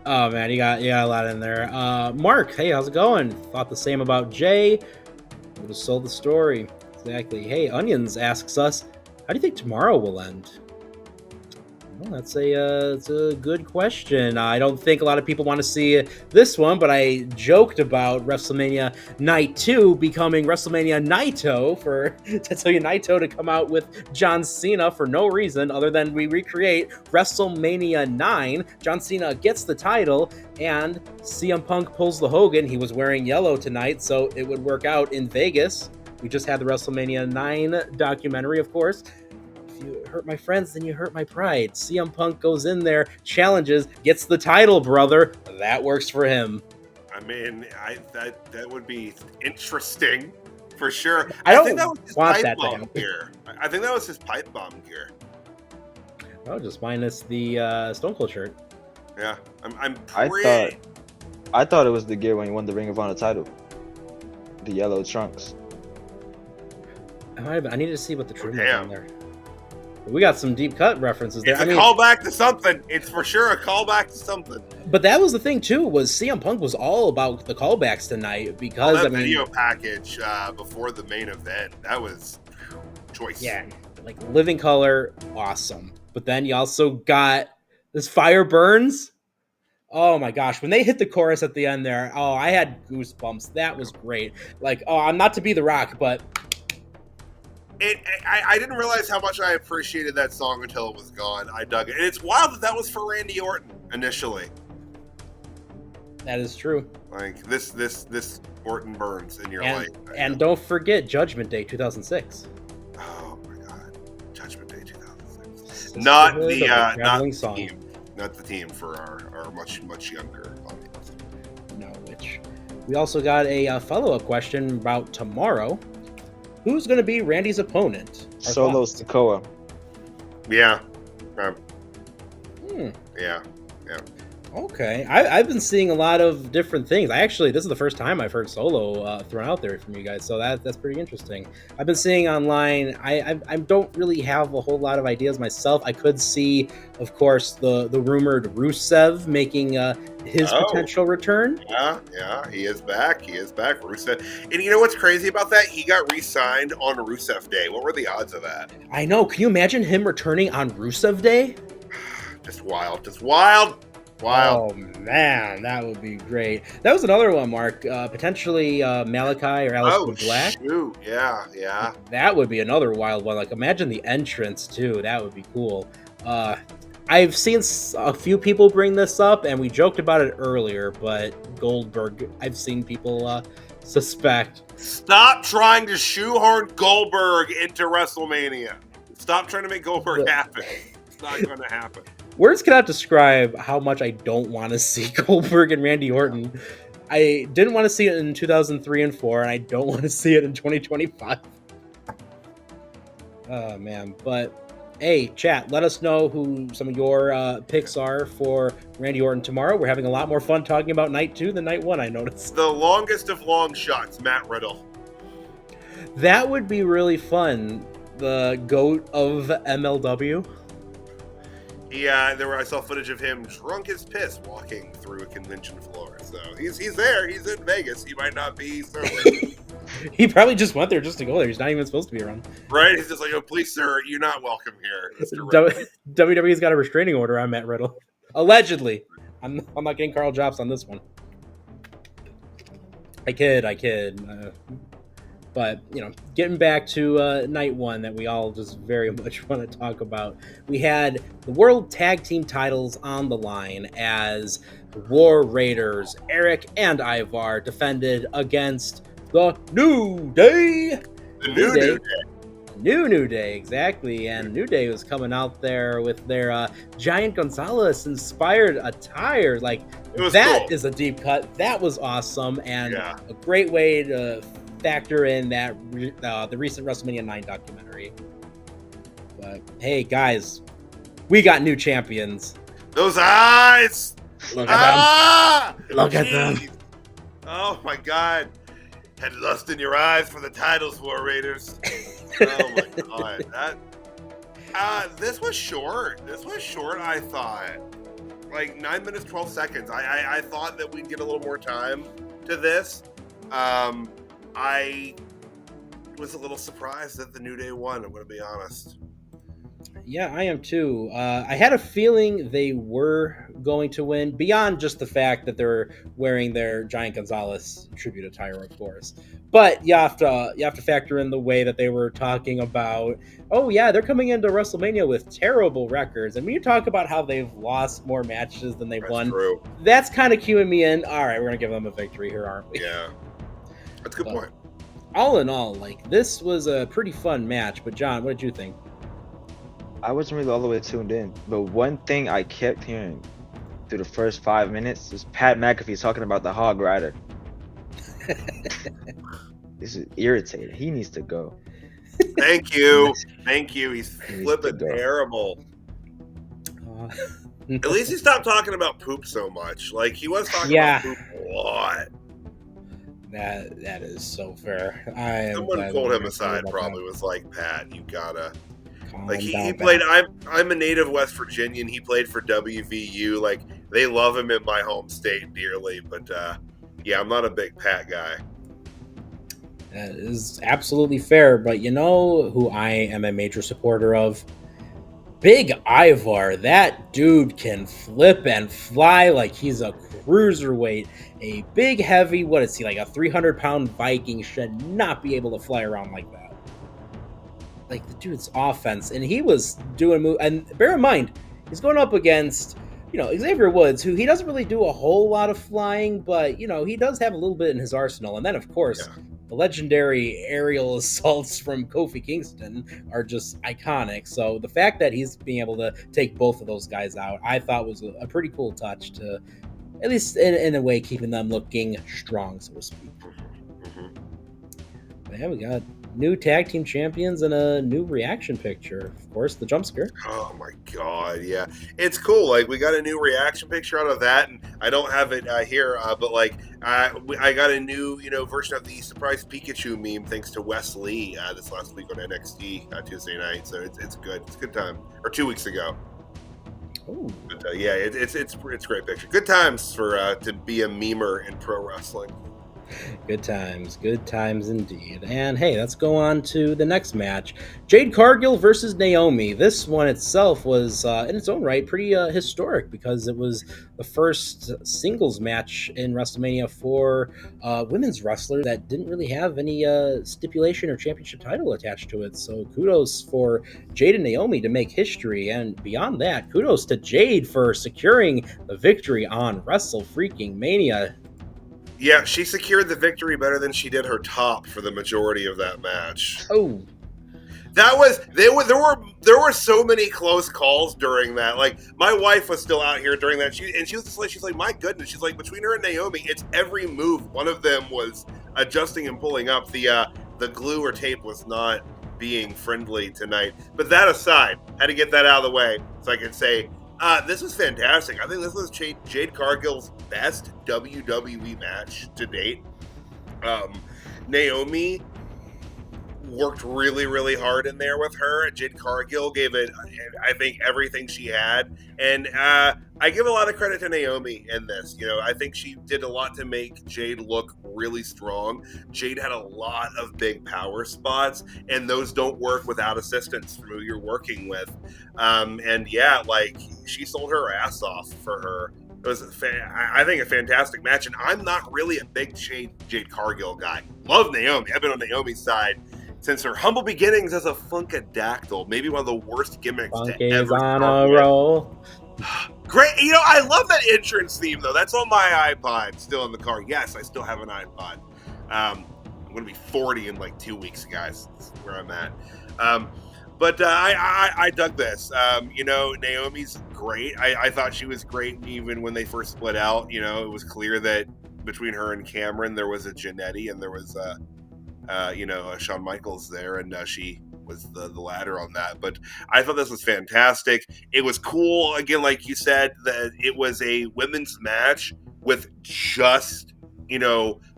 Speaker 4: Oh man, you got a lot in there. Mark, hey, how's it going? Thought the same about Jay. Would have sold the story. Exactly. Hey, Onions asks us, how do you think tomorrow will end? Well, that's a good question. I don't think a lot of people want to see this one, but I joked about WrestleMania Night 2 becoming WrestleMania Naito for Tetsuya Naito to come out with John Cena for no reason other than we recreate WrestleMania 9. John Cena gets the title, and CM Punk pulls the Hogan. He was wearing yellow tonight, so it would work out in Vegas. We just had the WrestleMania 9 documentary, of course. If you hurt my friends, then you hurt my pride. CM Punk goes in there, challenges, gets the title, brother. That works for him.
Speaker 5: I mean, that would be interesting for sure.
Speaker 4: I
Speaker 5: think that was his
Speaker 4: want
Speaker 5: pipe
Speaker 4: that
Speaker 5: bomb gear. I think that was his pipe bomb gear.
Speaker 4: Oh, just minus the Stone Cold shirt.
Speaker 5: Yeah,
Speaker 6: I thought it was the gear when he won the Ring of Honor title. The yellow trunks.
Speaker 4: I need to see what the trim is on there. We got some deep cut references there.
Speaker 5: It's a callback to something. It's for sure a callback to something.
Speaker 4: But that was the thing too, was CM Punk was all about the callbacks tonight because
Speaker 5: that video package before the main event, that was choice.
Speaker 4: Yeah, like Living Color, awesome. But then you also got this Fire Burns. Oh my gosh, when they hit the chorus at the end there, I had goosebumps. That was great. Like, I'm not to be The Rock, but
Speaker 5: I didn't realize how much I appreciated that song until it was gone. I dug it. And it's wild that was for Randy Orton initially.
Speaker 4: That is true.
Speaker 5: Like, this Orton burns in your life.
Speaker 4: And don't forget Judgment Day 2006.
Speaker 5: Oh my God. Judgment Day 2006. Not the team for our much, much younger audience.
Speaker 4: No, which we also got a follow-up question about tomorrow. Who's going to be Randy's opponent?
Speaker 6: Solo Sikoa.
Speaker 5: Yeah.
Speaker 4: Yeah. Okay, I've been seeing a lot of different things. This is the first time I've heard Solo thrown out there from you guys, so that's pretty interesting. I've been seeing online. I don't really have a whole lot of ideas myself. I could see, of course, the rumored Rusev making his
Speaker 5: Oh.
Speaker 4: potential return.
Speaker 5: Yeah, he is back. He is back, Rusev. And you know what's crazy about that? He got re-signed on Rusev Day. What were the odds of that?
Speaker 4: I know. Can you imagine him returning on Rusev Day?
Speaker 5: Just wild. Just wild. Wow.
Speaker 4: Oh man, that would be great. That was another one, Mark. Potentially Malachi or Aleister Black.
Speaker 5: Shoot. Yeah.
Speaker 4: That would be another wild one. Like, imagine the entrance too. That would be cool. I've seen a few people bring this up, and we joked about it earlier. But Goldberg, I've seen people suspect.
Speaker 5: Stop trying to shoehorn Goldberg into WrestleMania. Stop trying to make Goldberg happen. It's not going to happen.
Speaker 4: Words cannot describe how much I don't want to see Goldberg and Randy Orton. I didn't want to see it in 2003 and 4, and I don't want to see it in 2025. Oh, man. But, hey, chat, let us know who some of your picks are for Randy Orton tomorrow. We're having a lot more fun talking about Night 2 than Night 1, I noticed.
Speaker 5: The longest of long shots, Matt Riddle.
Speaker 4: That would be really fun. The GOAT of MLW.
Speaker 5: Yeah, I saw footage of him drunk as piss walking through a convention floor. So he's there. He's in Vegas. He might not be certainly.
Speaker 4: He probably just went there just to go there. He's not even supposed to be around.
Speaker 5: Right? He's just like, oh, please, sir, you're not welcome here.
Speaker 4: WWE's got a restraining order on Matt Riddle. Allegedly. I'm not getting Carl Jobs on this one. I kid. But, getting back to Night 1 that we all just very much want to talk about, we had the World Tag Team titles on the line as the War Raiders, Eric and Ivar, defended against the New Day.
Speaker 5: The New Day.
Speaker 4: New Day, exactly. And New Day was coming out there with their Giant Gonzalez inspired attire. Like, that cool. Is a deep cut. That was awesome. And a great way to factor in that the recent WrestleMania 9 documentary. But hey, guys, we got new champions.
Speaker 5: Those eyes!
Speaker 4: Look at them. Look
Speaker 5: Jeez.
Speaker 4: At them.
Speaker 5: Oh my God. Had lust in your eyes for the titles, War Raiders. Oh my God. This was short. I thought. Like 9 minutes, 12 seconds. I thought that we'd get a little more time to this. I was a little surprised that the New Day won, I'm going to be honest.
Speaker 4: Yeah, I am too. I had a feeling they were going to win, beyond just the fact that they're wearing their Giant Gonzalez tribute attire, of course. But you have to factor in the way that they were talking about, oh yeah, they're coming into WrestleMania with terrible records. And when you talk about how they've lost more matches than they've won,
Speaker 5: true. That's
Speaker 4: kind of cueing me in. All right, we're going to give them a victory here, aren't we?
Speaker 5: Yeah. That's a good point.
Speaker 4: All in all, like, this was a pretty fun match. But John, what did you think?
Speaker 6: I wasn't really all the way tuned in, but one thing I kept hearing through the first 5 minutes is Pat McAfee talking about the Hog Rider. This is irritating. He needs to go.
Speaker 5: Thank you. He's flipping terrible. At least he stopped talking about poop so much. Like, he was talking about poop a lot.
Speaker 4: That is so fair.
Speaker 5: Someone pulled him aside, probably was like, Pat, you gotta. Like, he played. I'm a native West Virginian. He played for WVU. Like, they love him in my home state dearly. But yeah, I'm not a big Pat guy.
Speaker 4: That is absolutely fair. But you know who I am a major supporter of? Big Ivar. That dude can flip and fly like he's a cruiserweight. A big, heavy, what is he, like a 300-pound Viking should not be able to fly around like that. Like, the dude's offense, and he was doing and bear in mind, he's going up against, Xavier Woods, who he doesn't really do a whole lot of flying, but, he does have a little bit in his arsenal. And then, of course, the legendary aerial assaults from Kofi Kingston are just iconic. So the fact that he's being able to take both of those guys out, I thought was a pretty cool touch to, at least in a way, keeping them looking strong, so to speak.
Speaker 5: Mm-hmm.
Speaker 4: But yeah, we got new tag team champions and a new reaction picture. Of course, the jump scare.
Speaker 5: Oh my god, yeah, it's cool. Like we got a new reaction picture out of that, and I don't have it here, but like I got a new version of the surprise Pikachu meme thanks to Wes Lee this last week on NXT Tuesday night. So it's good. It's a good time. Or 2 weeks ago.
Speaker 4: Oh,
Speaker 5: But yeah, it's a great picture. Good times for to be a memer in pro wrestling.
Speaker 4: good times indeed. And hey, let's go on to the next match. Jade Cargill versus Naomi. This one itself was, in its own right, pretty historic because it was the first singles match in WrestleMania for women's wrestler that didn't really have any stipulation or championship title attached to it. So kudos for Jade and Naomi to make history. And beyond that, kudos to Jade for securing the victory on Wrestle Freaking Mania.
Speaker 5: Yeah, she secured the victory better than she did her top for the majority of that match.
Speaker 4: Oh,
Speaker 5: There were so many close calls during that. Like my wife was still out here during that. She was just like, she's like, my goodness. She's like, between her and Naomi, it's every move. One of them was adjusting and pulling up. The glue or tape was not being friendly tonight. But that aside, had to get that out of the way so I could say this was fantastic. I think this was Jade Cargill's best WWE match to date. Naomi worked really, really hard in there with her. Jade Cargill gave it, I think, everything she had. And I give a lot of credit to Naomi in this. I think she did a lot to make Jade look really strong. Jade had a lot of big power spots, and those don't work without assistance from who you're working with. And yeah, like, she sold her ass off for her. It was, I think, a fantastic match, and I'm not really a big Jade Cargill guy. Love Naomi. I've been on Naomi's side since her humble beginnings as a Funkadactyl, maybe one of the worst gimmicks to ever
Speaker 4: on a roll.
Speaker 5: Great. I love that entrance theme, though. That's on my iPod, still in the car. Yes, I still have an iPod. I'm going to be 40 in like 2 weeks, guys. This is where I'm at. But I dug this. Naomi's great. I thought she was great even when they first split out. It was clear that between her and Cameron, there was a Jannetty and there was Shawn Michaels there, and she was the ladder on that. But I thought this was fantastic. It was cool, again, like you said, that it was a women's match with just,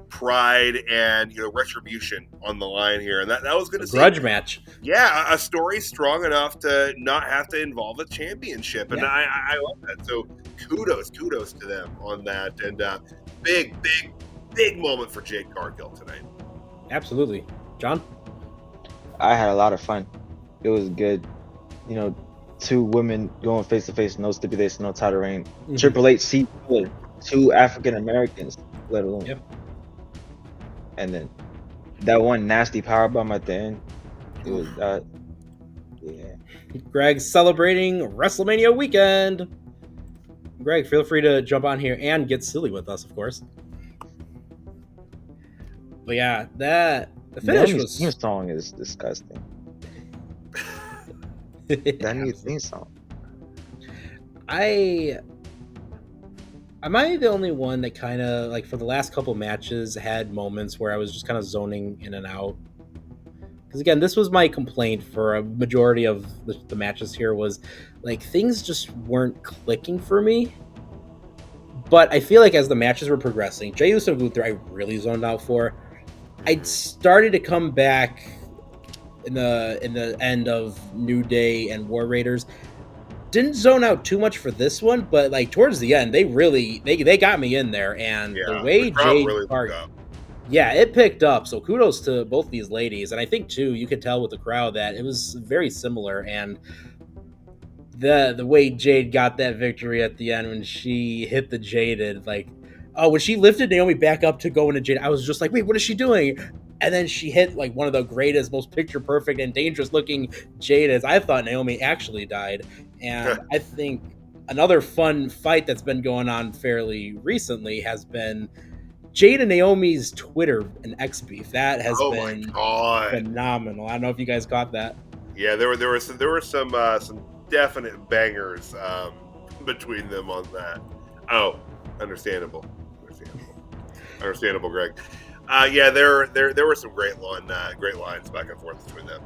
Speaker 5: pride and, retribution on the line here. And that was going to see
Speaker 4: grudge match.
Speaker 5: Yeah, a story strong enough to not have to involve a championship. And yeah. I love that. So kudos to them on that. And big moment for Jade Cargill tonight.
Speaker 4: Absolutely. John?
Speaker 6: I had a lot of fun. It was good. Two women going face to face, no stipulation, no title reign. Mm-hmm. Triple H, see two African Americans, let alone.
Speaker 4: Yep.
Speaker 6: And then that one nasty powerbomb at the end. It was that. Yeah.
Speaker 4: Greg celebrating WrestleMania weekend. Greg, feel free to jump on here and get silly with us, of course. But yeah, the finish was.
Speaker 6: Theme song is disgusting. That new theme song.
Speaker 4: Am I the only one that kind of, like, for the last couple matches had moments where I was just kind of zoning in and out? Because again, this was my complaint for a majority of the matches here was, like, things just weren't clicking for me. But I feel like as the matches were progressing, Jey Uso and Gunther I really zoned out for. I started to come back in the end of New Day and War Raiders. Didn't zone out too much for this one, but like towards the end, they got me in there, and the way Jade
Speaker 5: really
Speaker 4: it picked up. So kudos to both these ladies, and I think too you could tell with the crowd that it was very similar, and the way Jade got that victory at the end when she hit the Jaded, like, when she lifted Naomi back up to go into Jade, I was just like, wait, what is she doing? And then she hit like one of the greatest, most picture perfect and dangerous looking Jades. I thought Naomi actually died. And I think another fun fight that's been going on fairly recently has been Jade and Naomi's Twitter and X beef. That has been phenomenal. I don't know if you guys caught that.
Speaker 5: Yeah, there were some definite bangers between them on that. Oh, understandable, Greg. Yeah, there were some great lines back and forth between them.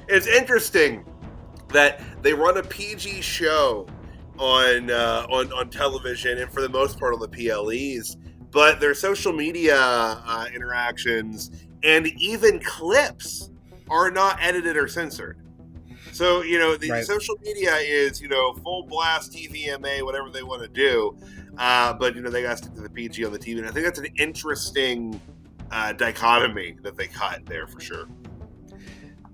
Speaker 5: It's interesting that they run a PG show on television and for the most part on the PLEs, but their social media interactions and even clips are not edited or censored. So, the social media is, full blast TVMA, whatever they want to do. But, they got to stick to the PG on the TV. And I think that's an interesting dichotomy that they cut there for sure.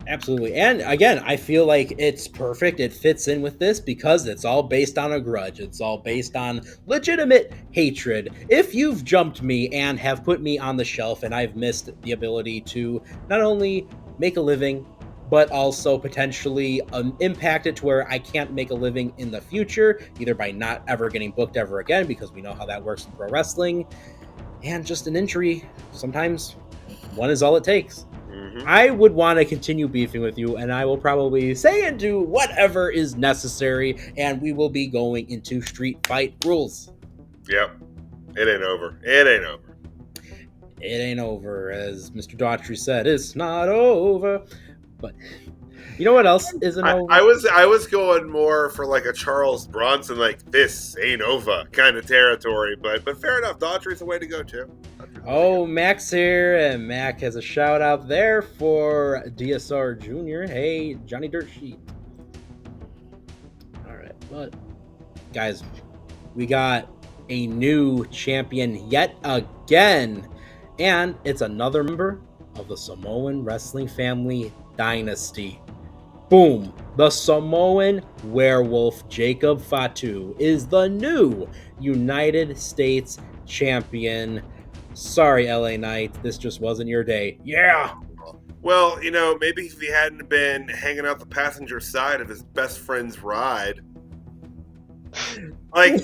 Speaker 4: Absolutely. And again, I feel like it's perfect. It fits in with this because it's all based on a grudge. It's all based on legitimate hatred. If you've jumped me and have put me on the shelf and I've missed the ability to not only make a living, but also potentially impact it to where I can't make a living in the future, either by not ever getting booked ever again, because we know how that works in pro wrestling, and just an injury. Sometimes one is all it takes. I would want to continue beefing with you, and I will probably say and do whatever is necessary, and we will be going into street fight rules.
Speaker 5: Yep. It ain't over. It ain't over.
Speaker 4: It ain't over, as Mr. Daughtry said. It's not over. But you know what else isn't over?
Speaker 5: I was going more for like a Charles Bronson, like this ain't over kind of territory, but fair enough. Daughtry's the way to go too.
Speaker 4: Oh, Mac's here, and Mac has a shout out there for DSR Jr. Hey, Johnny Dirt Sheet. All right, but guys, we got a new champion yet again, and it's another member of the Samoan wrestling family dynasty. Boom! The Samoan werewolf Jacob Fatu is the new United States champion. Sorry, LA Knight, this just wasn't your day. Yeah!
Speaker 5: Well, maybe if he hadn't been hanging out the passenger side of his best friend's ride. Like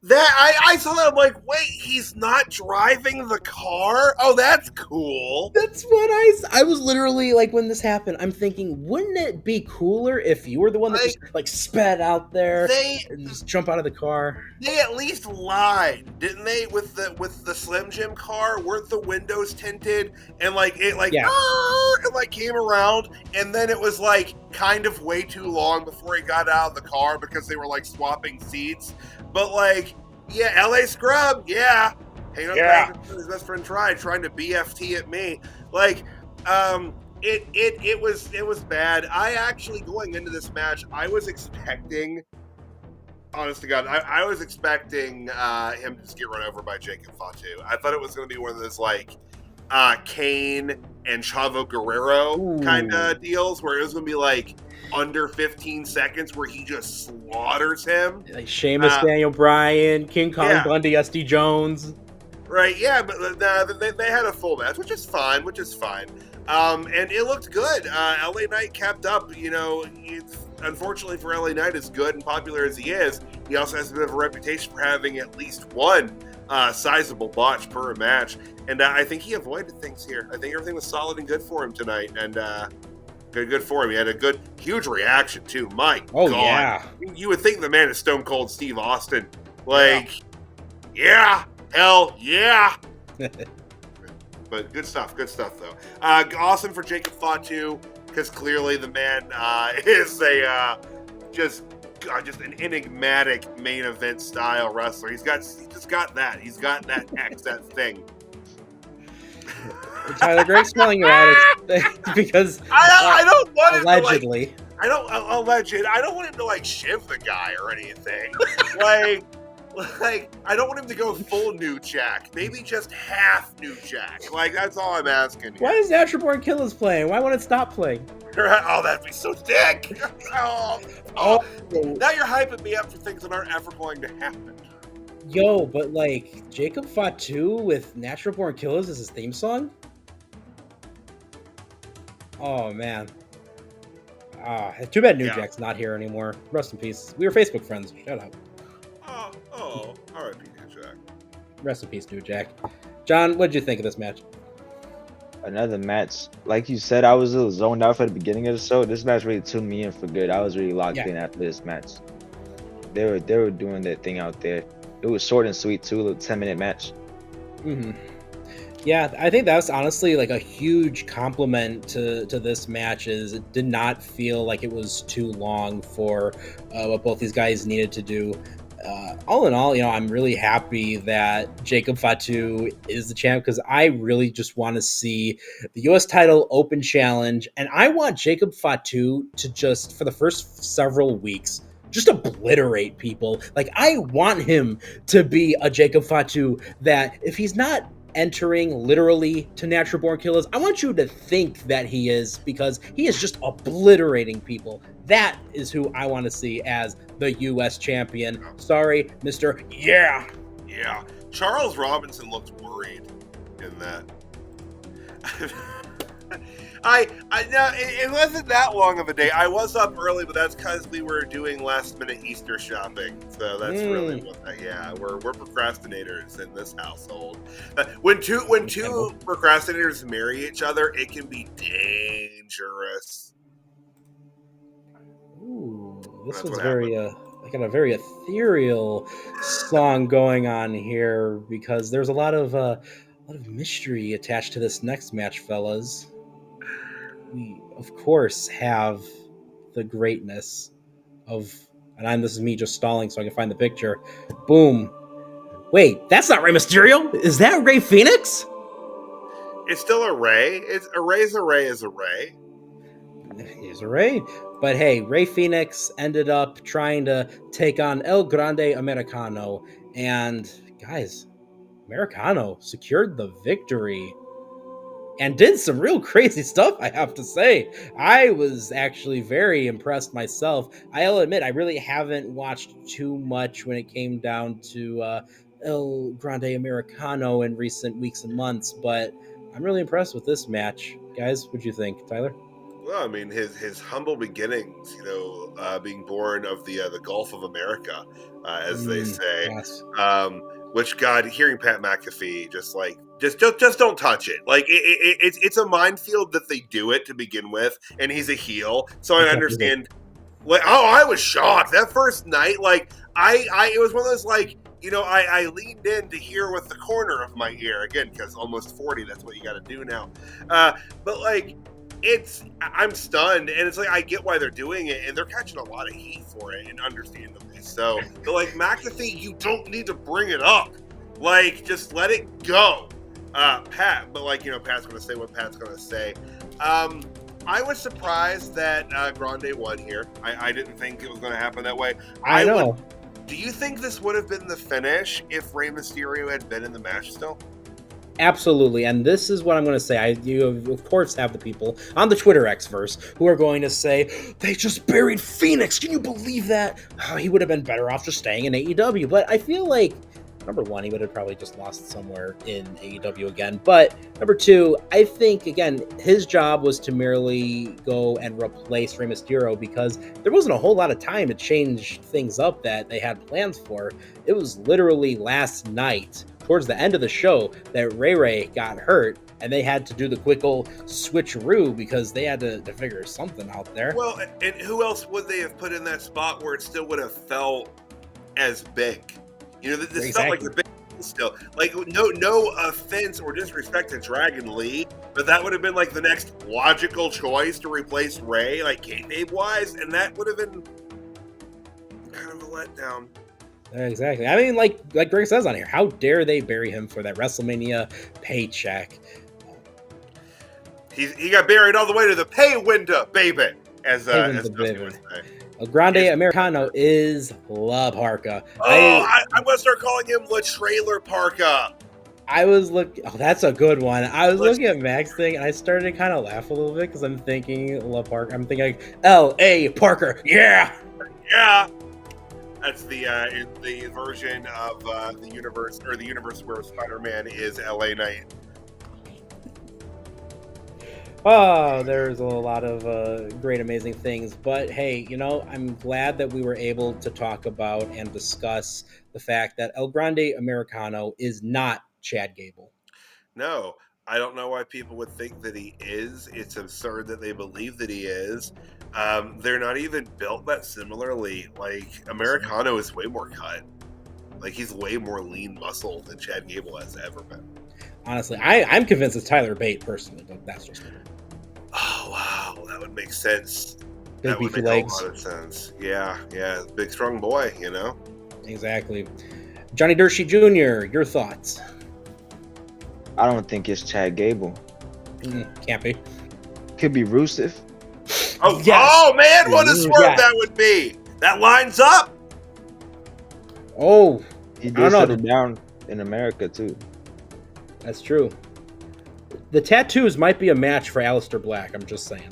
Speaker 5: that, I saw that. I'm like, wait, he's not driving the car? Oh, that's cool.
Speaker 4: That's what I was literally like when this happened. I'm thinking, wouldn't it be cooler if you were the one that just sped out there and just jump out of the car?
Speaker 5: They at least lied, didn't they? With the Slim Jim car, weren't the windows tinted and it came around, and then it was kind of way too long before he got out of the car because they were swapping seats. But LA scrub, hang on, his best friend trying to BFT at me. It was bad. I actually, going into this match, I was expecting, honest to God, I was expecting him to just get run over by Jacob Fatu. I thought it was going to be one of those Kane and Chavo Guerrero kind of deals where it was going to be under 15 seconds where he just slaughters him.
Speaker 4: Sheamus, Daniel Bryan, King Kong, Bundy, SD Jones.
Speaker 5: Right, yeah, but they had a full match, which is fine. And it looked good. LA Knight kept up. Unfortunately for LA Knight, as good and popular as he is, he also has a bit of a reputation for having at least one sizable botch per match. And I think he avoided things here. I think everything was solid and good for him tonight. And good for him. He had a good, huge reaction, too. My God.
Speaker 4: Yeah.
Speaker 5: You would think the man is Stone Cold Steve Austin. Hell yeah. But good stuff, though. Awesome for Jacob Fatu, because clearly the man is just an enigmatic main event style wrestler. He's just got that. He's got that X, that thing.
Speaker 4: Tyler, great smelling your attitude because
Speaker 5: I don't want him
Speaker 4: allegedly.
Speaker 5: To I don't want him to shiv the guy or anything. I don't want him to go full New Jack. Maybe just half New Jack. That's all I'm asking.
Speaker 4: Why is Natural Born Killers playing? Why won't it stop playing?
Speaker 5: Oh, that'd be so sick. Now you're hyping me up for things that aren't ever going to happen.
Speaker 4: Yo, but Jacob Fatu with Natural Born Killers as his theme song? Oh, man. Too bad New Jack's not here anymore. Rest in peace. We were Facebook friends. Shut up.
Speaker 5: Oh, R.I.P. New Jack.
Speaker 4: Rest in peace, New Jack. John, what did you think of this match?
Speaker 6: Another match. Like you said, I was a little zoned out for the beginning of the show. This match really tuned me in for good. I was really locked in after this match. They were doing their thing out there. It was short and sweet, too. A little 10-minute match.
Speaker 4: Mm-hmm. Yeah, I think that's honestly like a huge compliment to this match. Is it did not feel like it was too long for what both these guys needed to do. All in all, I'm really happy that Jacob Fatu is the champ because I really just want to see the U.S. title open challenge, and I want Jacob Fatu to just for the first several weeks just obliterate people. Like I want him to be a Jacob Fatu that if he's not entering literally to natural born killers, I want you to think that he is because he is just obliterating people. That is who I want to see as the US champion. Sorry, Mr. Yeah.
Speaker 5: Yeah. Charles Robinson looked worried in that. It wasn't that long of a day. I was up early, but that's because we were doing last minute Easter shopping. So that's really what that. Yeah, we're procrastinators in this household. When two procrastinators marry each other, it can be dangerous.
Speaker 4: Ooh, this was very like a very ethereal song going on here because there's a lot of mystery attached to this next match, fellas. We of course have the greatness of, and this is me just stalling so I can find the picture. Boom. Wait, that's not Rey Mysterio. Is that Rey Fenix?
Speaker 5: It's still a Rey. A Rey's a Rey is a Rey.
Speaker 4: He's a Rey. But hey, Rey Fenix ended up trying to take on El Grande Americano. And guys, Americano secured the victory and did some real crazy stuff, I have to say. I was actually very impressed myself. I'll admit, I really haven't watched too much when it came down to El Grande Americano in recent weeks and months, but I'm really impressed with this match. Guys, what'd you think, Tyler?
Speaker 5: Well, I mean, his humble beginnings, being born of the Gulf of America, as they say.
Speaker 4: Yes.
Speaker 5: Which, God, hearing Pat McAfee just don't touch it. Like it's a minefield that they do it to begin with, and he's a heel, so I understand. Like, I was shocked that first night. Like, it was one of those I leaned in to hear with the corner of my ear again because almost 40. That's what you got to do now. But like. I'm stunned, and it's like I get why they're doing it, and they're catching a lot of heat for it, and understandably so. But like McAfee, you don't need to bring it up. Like, just let it go, Pat. But Pat's going to say what Pat's going to say. I was surprised that Grande won here. I didn't think it was going to happen that way.
Speaker 4: I know.
Speaker 5: Do you think this would have been the finish if Rey Mysterio had been in the match still?
Speaker 4: Absolutely, and this is what I'm going to say. You of course have the people on the Twitter Xverse who are going to say they just buried Phoenix. Can you believe that? Oh, he would have been better off just staying in AEW. But I feel like number one, he would have probably just lost somewhere in AEW again. But number two, I think again his job was to merely go and replace Rey Mysterio because there wasn't a whole lot of time to change things up that they had plans for. It was literally last night, towards the end of the show, that Ray got hurt, and they had to do the quick old switcheroo because they had to figure something out there.
Speaker 5: Well, and who else would they have put in that spot where it still would have felt as big? This felt like the big still. Like, no offense or disrespect to Dragon Lee, but that would have been like the next logical choice to replace Ray, like kayfabe-wise, and that would have been kind of a letdown.
Speaker 4: Exactly. I mean, like Greg says on here, how dare they bury him for that WrestleMania paycheck?
Speaker 5: He got buried all the way to the pay window, baby. As baby.
Speaker 4: Grande Americano is La Parka.
Speaker 5: I must start calling him La Trailer Parka.
Speaker 4: I was looking. Oh, that's a good one. I was looking at Mac's thing, and I started to kind of laugh a little bit because I'm thinking La Parka. I'm thinking like L.A. Parker. Yeah.
Speaker 5: That's the version of the universe where Spider-Man is L.A. Knight.
Speaker 4: Oh, there's a lot of great, amazing things. But hey, I'm glad that we were able to talk about and discuss the fact that El Grande Americano is not Chad Gable.
Speaker 5: No, I don't know why people would think that he is. It's absurd that they believe that he is. They're not even built that similarly. Like, Americano is way more cut. Like, he's way more lean muscle than Chad Gable has ever been.
Speaker 4: Honestly, I'm convinced it's Tyler Bate personally, but that's just me.
Speaker 5: Oh wow, that would make sense.
Speaker 4: Big
Speaker 5: That would
Speaker 4: beefy
Speaker 5: make
Speaker 4: legs.
Speaker 5: a lot of sense. Yeah, big strong boy, you know.
Speaker 4: Exactly. Johnny Dershey Jr., your thoughts?
Speaker 6: I don't think it's Chad Gable.
Speaker 4: Can't be.
Speaker 6: Could be Rusev.
Speaker 5: Oh,
Speaker 4: Yes.
Speaker 5: oh man, what a swerve
Speaker 4: Yeah.
Speaker 5: that would be! That lines up.
Speaker 4: Oh,
Speaker 6: He
Speaker 4: I
Speaker 6: did
Speaker 4: don't know.
Speaker 6: settle down in America too.
Speaker 4: That's true. The tattoos might be a match for Aleister Black. I'm just saying.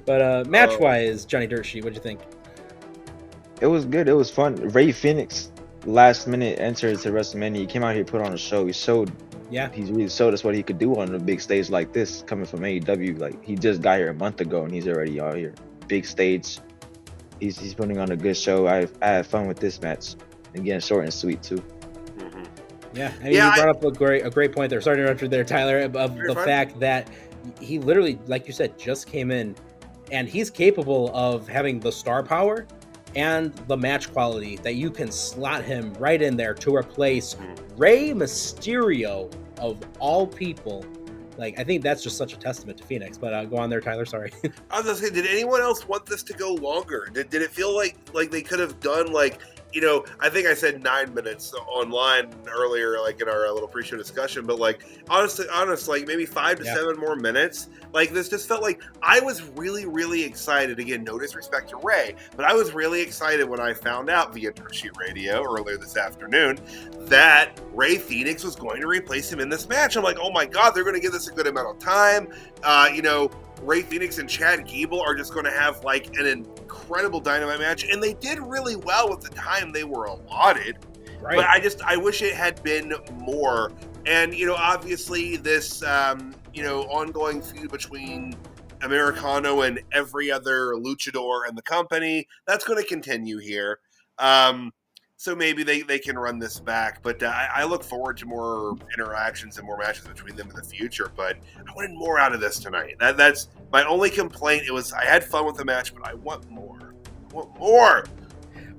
Speaker 4: But match-wise, Johnny Dershey, what'd you think?
Speaker 6: It was good. It was fun. Ray Phoenix, last minute entered to WrestleMania. He came out here, put on a show. He really showed us what he could do on a big stage like this, coming from AEW. Like, he just got here a month ago and he's already out here. Big stage. He's putting on a good show. I had fun with this match. Again, short and sweet too.
Speaker 5: Mm-hmm.
Speaker 4: Yeah, I mean, you brought up a great point there. Sorry to interrupt you there, Tyler, of the fact that he literally, like you said, just came in, and he's capable of having the star power and the match quality that you can slot him right in there to replace Rey Mysterio of all people. Like, I think that's just such a testament to Phoenix. But go on there, Tyler. Sorry.
Speaker 5: I was gonna say, did anyone else want this to go longer? Did it feel like they could have done, like, you know, I think I said 9 minutes online earlier, like in our little pre-show discussion, but like honestly, like maybe 5 to 7 more minutes. Like, this just felt like I was really, really excited. Again, no disrespect to Ray, but I was really excited when I found out via Dirt Sheet Radio earlier this afternoon that Ray Phoenix was going to replace him in this match. I'm like, oh my God, they're going to give this a good amount of time. You know, Ray Phoenix and Chad Gable are just going to have like an incredible Dynamite match, and they did really well with the time they were allotted. Right. But I wish it had been more. And, you know, obviously this, you know, ongoing feud between Americano and every other luchador in the company, that's going to continue here. So maybe they can run this back. But I look forward to more interactions and more matches between them in the future. But I wanted more out of this tonight. That's my only complaint. I had fun with the match, but I want more. I want more.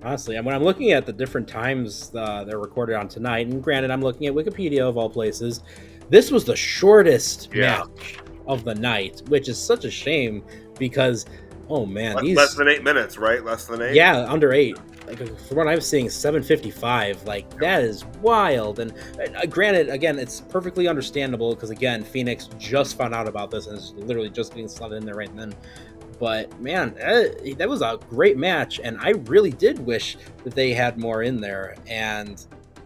Speaker 4: Honestly, and when I'm looking at the different times they're recorded on tonight, and granted, I'm looking at Wikipedia of all places, this was the shortest match of the night, which is such a shame because, oh man,
Speaker 5: less than 8 minutes, right? Less than 8.
Speaker 4: Yeah, under 8. Like, from what I'm seeing, 7:55. Like, that is wild. And granted, again, it's perfectly understandable because, again, Phoenix just found out about this and is literally just getting slotted in there right then. But man, that was a great match, and I really did wish that they had more in there. And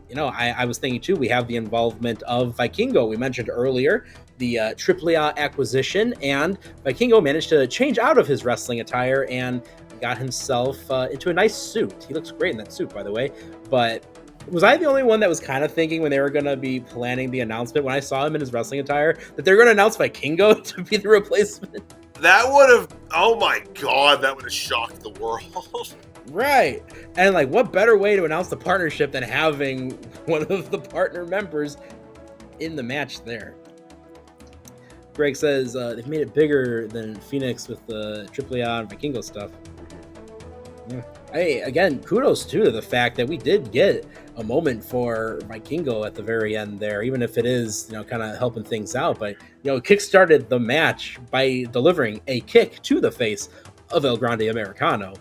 Speaker 4: you know, I was thinking too, we have the involvement of Vikingo. We mentioned earlier the AAA acquisition, and Vikingo managed to change out of his wrestling attire and got himself into a nice suit. He looks great in that suit, by the way. But was I the only one that was kind of thinking when they were going to be planning the announcement, when I saw him in his wrestling attire, that they're going to announce Vikingo to be the replacement?
Speaker 5: That would have, oh my God, that would have shocked the world.
Speaker 4: Right. And like, what better way to announce the partnership than having one of the partner members in the match there? Greg says they've made it bigger than Phoenix with the AAA and Vikingo stuff. Yeah. Hey, again, kudos too to the fact that we did get a moment for Vikingo at the very end there, even if it is, you know, kind of helping things out. But, you know, kick-started the match by delivering a kick to the face of El Grande Americano.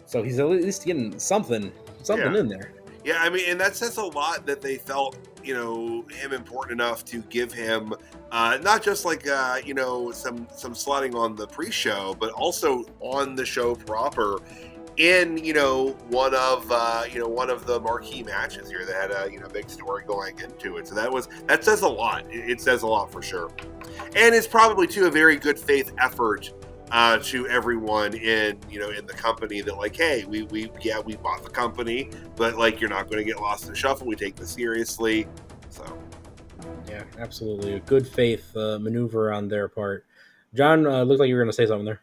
Speaker 4: So he's at least getting something in there.
Speaker 5: Yeah, I mean, and that says a lot that they felt, you know, him important enough to give him not just like you know, some slotting on the pre-show, but also on the show proper in, you know, one of the marquee matches here that had a, you know, big story going into it. So that says a lot. It says a lot for sure, and it's probably too a very good faith effort to everyone in, you know, in the company that like, hey, we bought the company, but like, you're not going to get lost in the shuffle. We take this seriously. So
Speaker 4: yeah, absolutely a good faith maneuver on their part. John, looked like you were going to say something there.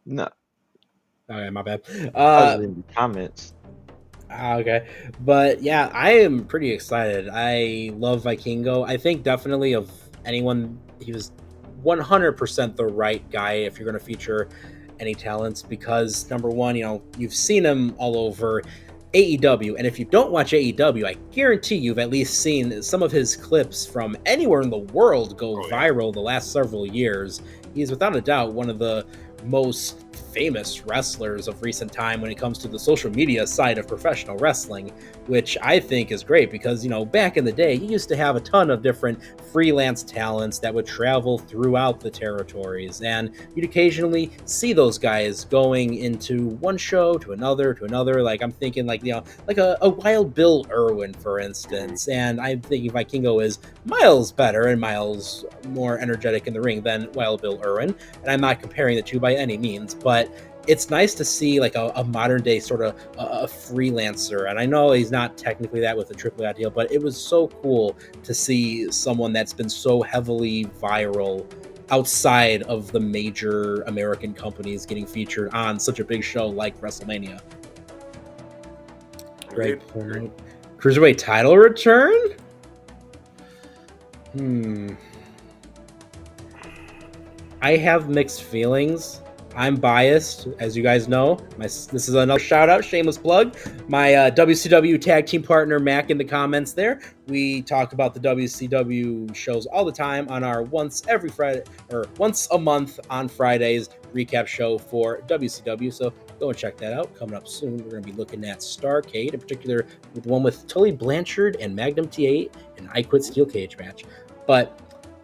Speaker 6: No.
Speaker 4: Okay, my bad.
Speaker 6: I was in the comments.
Speaker 4: Okay, but yeah, I am pretty excited. I love Vikingo. I think definitely of anyone, he was 100% the right guy if you're going to feature any talents, because number one, you know, you've seen him all over. AEW. And if you don't watch AEW, I guarantee you've at least seen some of his clips from anywhere in the world go viral the last several years. He's without a doubt one of the most famous wrestlers of recent time when it comes to the social media side of professional wrestling, which I think is great because, you know, back in the day, he used to have a ton of different freelance talents that would travel throughout the territories, and you'd occasionally see those guys going into one show to another, like I'm thinking like, you know, like a Wild Bill Irwin, for instance, and I'm thinking Vikingo is miles better and miles more energetic in the ring than Wild Bill Irwin, and I'm not comparing the two by any means, but it's nice to see like a modern day sort of a freelancer. And I know he's not technically that with a AAA deal, but it was so cool to see someone that's been so heavily viral outside of the major American companies getting featured on such a big show like WrestleMania. Great point. Cruiserweight title return? I have mixed feelings. I'm biased, as you guys know. This is another shout out, shameless plug. My WCW tag team partner, Mac, in the comments there. We talk about the WCW shows all the time on our once a month on Fridays recap show for WCW. So go and check that out. Coming up soon, we're going to be looking at Starrcade, in particular with the one with Tully Blanchard and Magnum T8 and I Quit Steel Cage match. But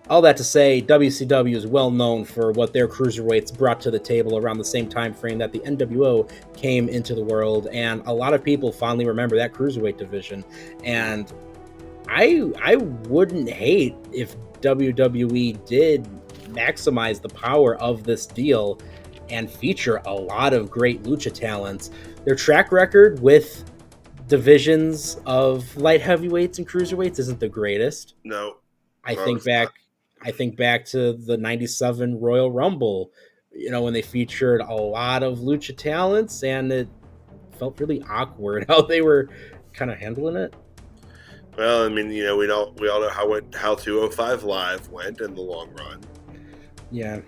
Speaker 4: all that to say, WCW is well known for what their cruiserweights brought to the table around the same time frame that the NWO came into the world, and a lot of people fondly remember that cruiserweight division. And I wouldn't hate if WWE did maximize the power of this deal and feature a lot of great lucha talents. Their track record with divisions of light heavyweights and cruiserweights isn't the greatest.
Speaker 5: No.
Speaker 4: I think back to the 97 Royal Rumble, you know, when they featured a lot of lucha talents, and it felt really awkward how they were kind of handling it.
Speaker 5: Well, I mean, you know, we all know how 205 Live went in the long run.
Speaker 4: Yeah.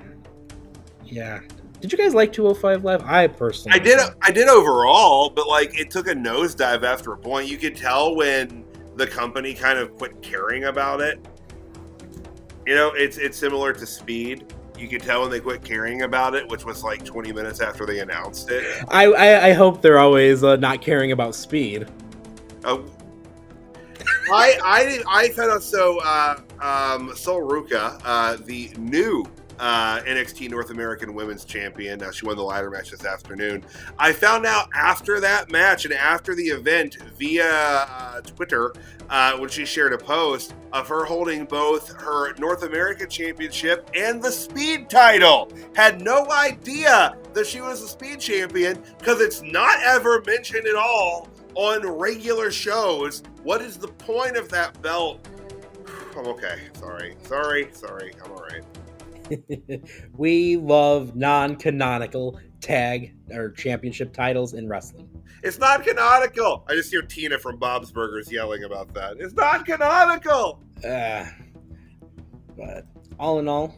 Speaker 4: Did you guys like 205 Live? I personally
Speaker 5: I did overall, but like it took a nosedive after a point. You could tell when the company kind of quit caring about it. You know, it's similar to Speed. You could tell when they quit caring about it, which was like 20 minutes after they announced it.
Speaker 4: I hope they're always not caring about Speed.
Speaker 5: I found out Sol Ruka, the new NXT North American Women's Champion. She won the ladder match this afternoon. I found out after that match and after the event via Twitter, when she shared a post of her holding both her North American Championship and the Speed title. Had no idea that she was a Speed champion because it's not ever mentioned at all on regular shows. What is the point of that belt? I'm okay. Sorry. I'm all right.
Speaker 4: We love non-canonical tag or championship titles in wrestling.
Speaker 5: It's not canonical. I just hear Tina from Bob's Burgers yelling about that. It's not canonical.
Speaker 4: But all in all,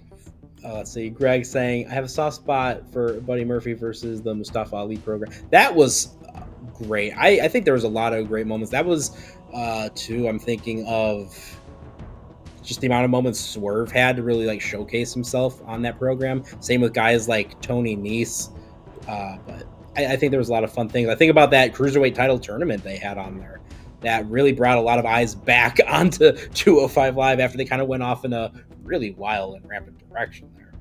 Speaker 4: let's see. Greg saying, I have a soft spot for Buddy Murphy versus the Mustafa Ali program. That was great. I think there was a lot of great moments. That was too. I'm thinking of just the amount of moments Swerve had to really like showcase himself on that program. Same with guys like Tony Nese. But I think there was a lot of fun things. I think about that cruiserweight title tournament they had on there that really brought a lot of eyes back onto 205 Live after they kind of went off in a really wild and rampant direction there.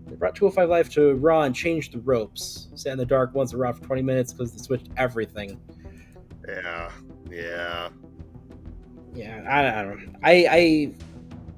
Speaker 4: They brought 205 Live to Raw and changed the ropes. Sat in the dark once around for 20 minutes because they switched everything.
Speaker 5: Yeah.
Speaker 4: I don't know. I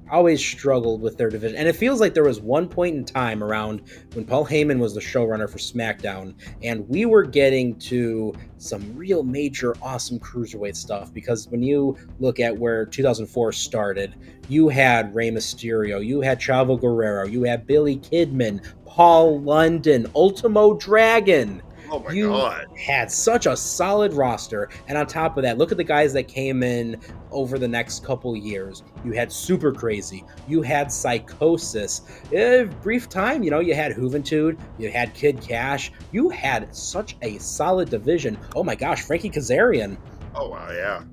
Speaker 4: always struggled with their division, and it feels like there was one point in time around when Paul Heyman was the showrunner for SmackDown, and we were getting to some real major awesome cruiserweight stuff, because when you look at where 2004 started, you had Rey Mysterio, you had Chavo Guerrero, you had Billy Kidman, Paul London, Ultimo Dragon.
Speaker 5: Oh my
Speaker 4: You
Speaker 5: God.
Speaker 4: had such a solid roster, and on top of that, look at the guys that came in over the next couple years. You had Super Crazy, you had Psychosis. Brief time, you had Juventud, you had Kid Cash. You had such a solid division. Oh my gosh, Frankie Kazarian.
Speaker 5: Oh wow, yeah.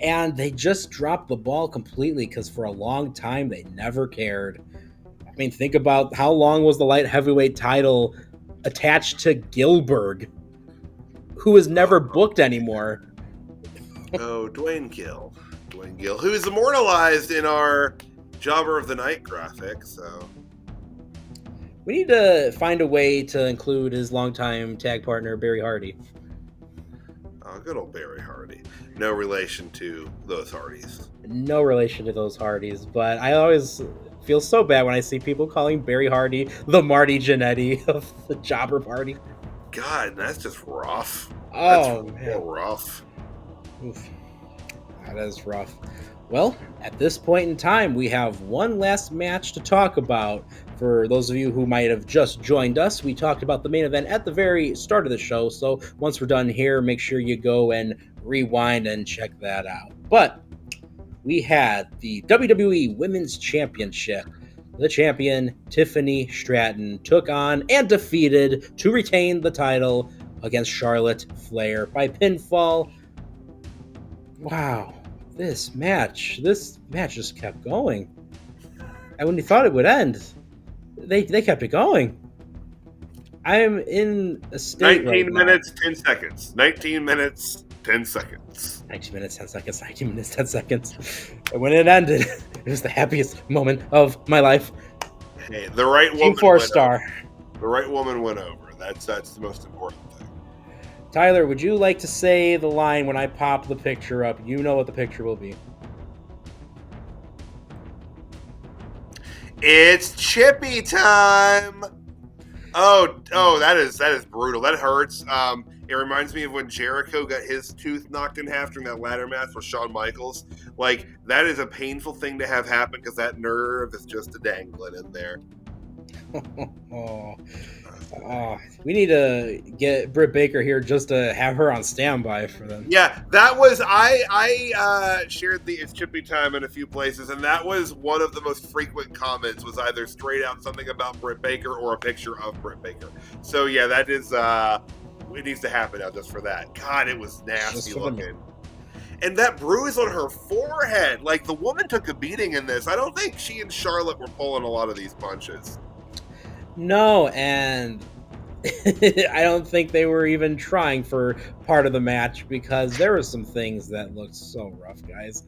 Speaker 4: And they just dropped the ball completely because for a long time they never cared. I mean, think about how long was the light heavyweight title attached to Gilbert, who is never booked anymore.
Speaker 5: Oh, Dwayne Gill, who is immortalized in our Jobber of the Night graphic. So
Speaker 4: We need to find a way to include his longtime tag partner Barry Hardy.
Speaker 5: oh, good old Barry Hardy. No relation to those Hardys.
Speaker 4: No relation to those Hardys, but I always feel so bad when I see people calling Barry Hardy the Marty Jannetty of the Jobber Party.
Speaker 5: God, that's just rough.
Speaker 4: Oh,
Speaker 5: That's
Speaker 4: man.
Speaker 5: real rough.
Speaker 4: Oof. That is rough. Well, at this point in time, we have one last match to talk about. For those of you who might have just joined us, we talked about the main event at the very start of the show. So once we're done here, make sure you go and rewind and check that out. But we had the WWE Women's Championship. The champion, Tiffany Stratton, took on and defeated to retain the title against Charlotte Flair by pinfall. Wow, this match just kept going. And when you thought it would end, they kept it going. I'm in a state
Speaker 5: 19
Speaker 4: right
Speaker 5: minutes, 10 seconds. 19 minutes, 10 seconds.
Speaker 4: 19 minutes, 10 seconds, 19 minutes, 10 seconds. And when it ended, it was the happiest moment of my life.
Speaker 5: Hey, the right
Speaker 4: Team
Speaker 5: woman
Speaker 4: 4-star.
Speaker 5: The right woman went over. That's the most important thing.
Speaker 4: Tyler, would you like to say the line when I pop the picture up? You know what the picture will be.
Speaker 5: It's Chippy time. Oh, that is brutal. That hurts. It reminds me of when Jericho got his tooth knocked in half during that ladder match with Shawn Michaels. Like, that is a painful thing to have happen because that nerve is just a dangling in there.
Speaker 4: We need to get Britt Baker here just to have her on standby for them.
Speaker 5: Yeah, that was I shared the It's Chippy time in a few places, and that was one of the most frequent comments. Was either straight out something about Britt Baker or a picture of Britt Baker. So yeah, that is it needs to happen now just for that. God, it was nasty looking. And that bruise on her forehead, like the woman took a beating in this. I don't think she and Charlotte were pulling a lot of these punches.
Speaker 4: No, and I don't think they were even trying for part of the match because there were some things that looked so rough, guys.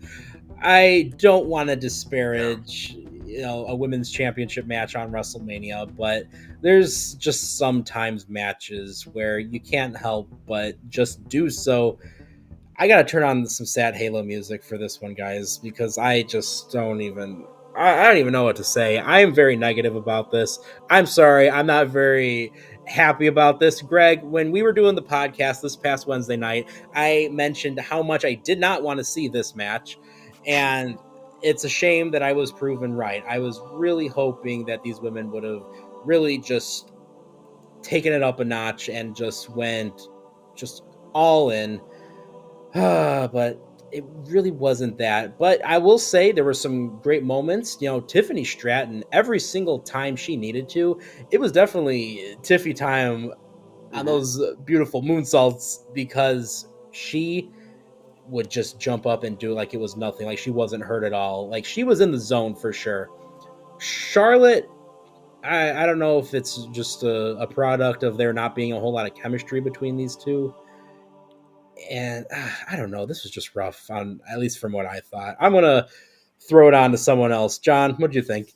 Speaker 4: I don't want to disparage, a women's championship match on WrestleMania, but there's just sometimes matches where you can't help but just do so. I gotta turn on some sad Halo music for this one, guys, because I just don't even know what to say. I am very negative about this. I'm sorry. I'm not very happy about this. Greg, when we were doing the podcast this past Wednesday night, I mentioned how much I did not want to see this match. And it's a shame that I was proven right. I was really hoping that these women would have really just taken it up a notch and just went just all in. But it really wasn't that. But I will say there were some great moments. Tiffany Stratton, every single time she needed to, it was definitely Tiffy time on those beautiful moonsaults because she would just jump up and do it like it was nothing. Like she wasn't hurt at all. Like she was in the zone for sure. Charlotte, I don't know if it's just a product of there not being a whole lot of chemistry between these two. And I don't know. This was just rough, at least from what I thought. I'm going to throw it on to someone else. John, what do you think?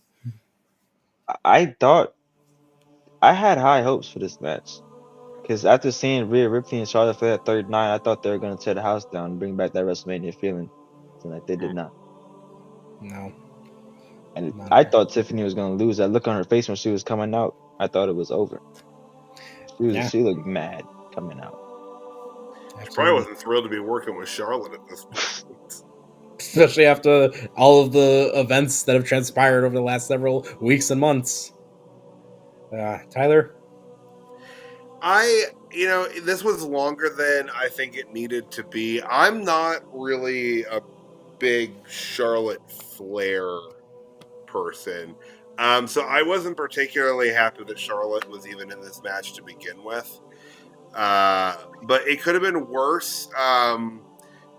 Speaker 6: I thought I had high hopes for this match because after seeing Rhea Ripley and Charlotte for that third night, I thought they were going to tear the house down and bring back that WrestleMania feeling. Tonight they did not.
Speaker 4: No.
Speaker 6: And I thought Tiffany was going to lose. That look on her face when she was coming out, I thought it was over. She looked mad coming out.
Speaker 5: She probably wasn't thrilled to be working with Charlotte at this point.
Speaker 4: Especially after all of the events that have transpired over the last several weeks and months. Tyler?
Speaker 5: This was longer than I think it needed to be. I'm not really a big Charlotte Flair person. So I wasn't particularly happy that Charlotte was even in this match to begin with. But it could have been worse.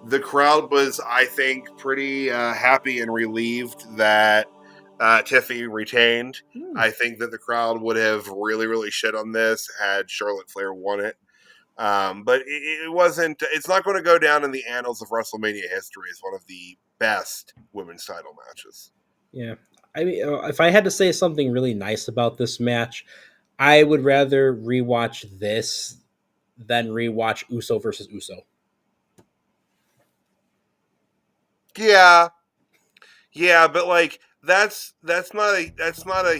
Speaker 5: The crowd was, I think, pretty happy and relieved that Tiffany retained. I think that the crowd would have really, really shit on this had Charlotte Flair won it. But it wasn't. It's not going to go down in the annals of WrestleMania history as one of the best women's title matches.
Speaker 4: Yeah. I mean, if I had to say something really nice about this match, I would rather rewatch this than rewatch Uso versus Uso.
Speaker 5: Yeah, but like that's not a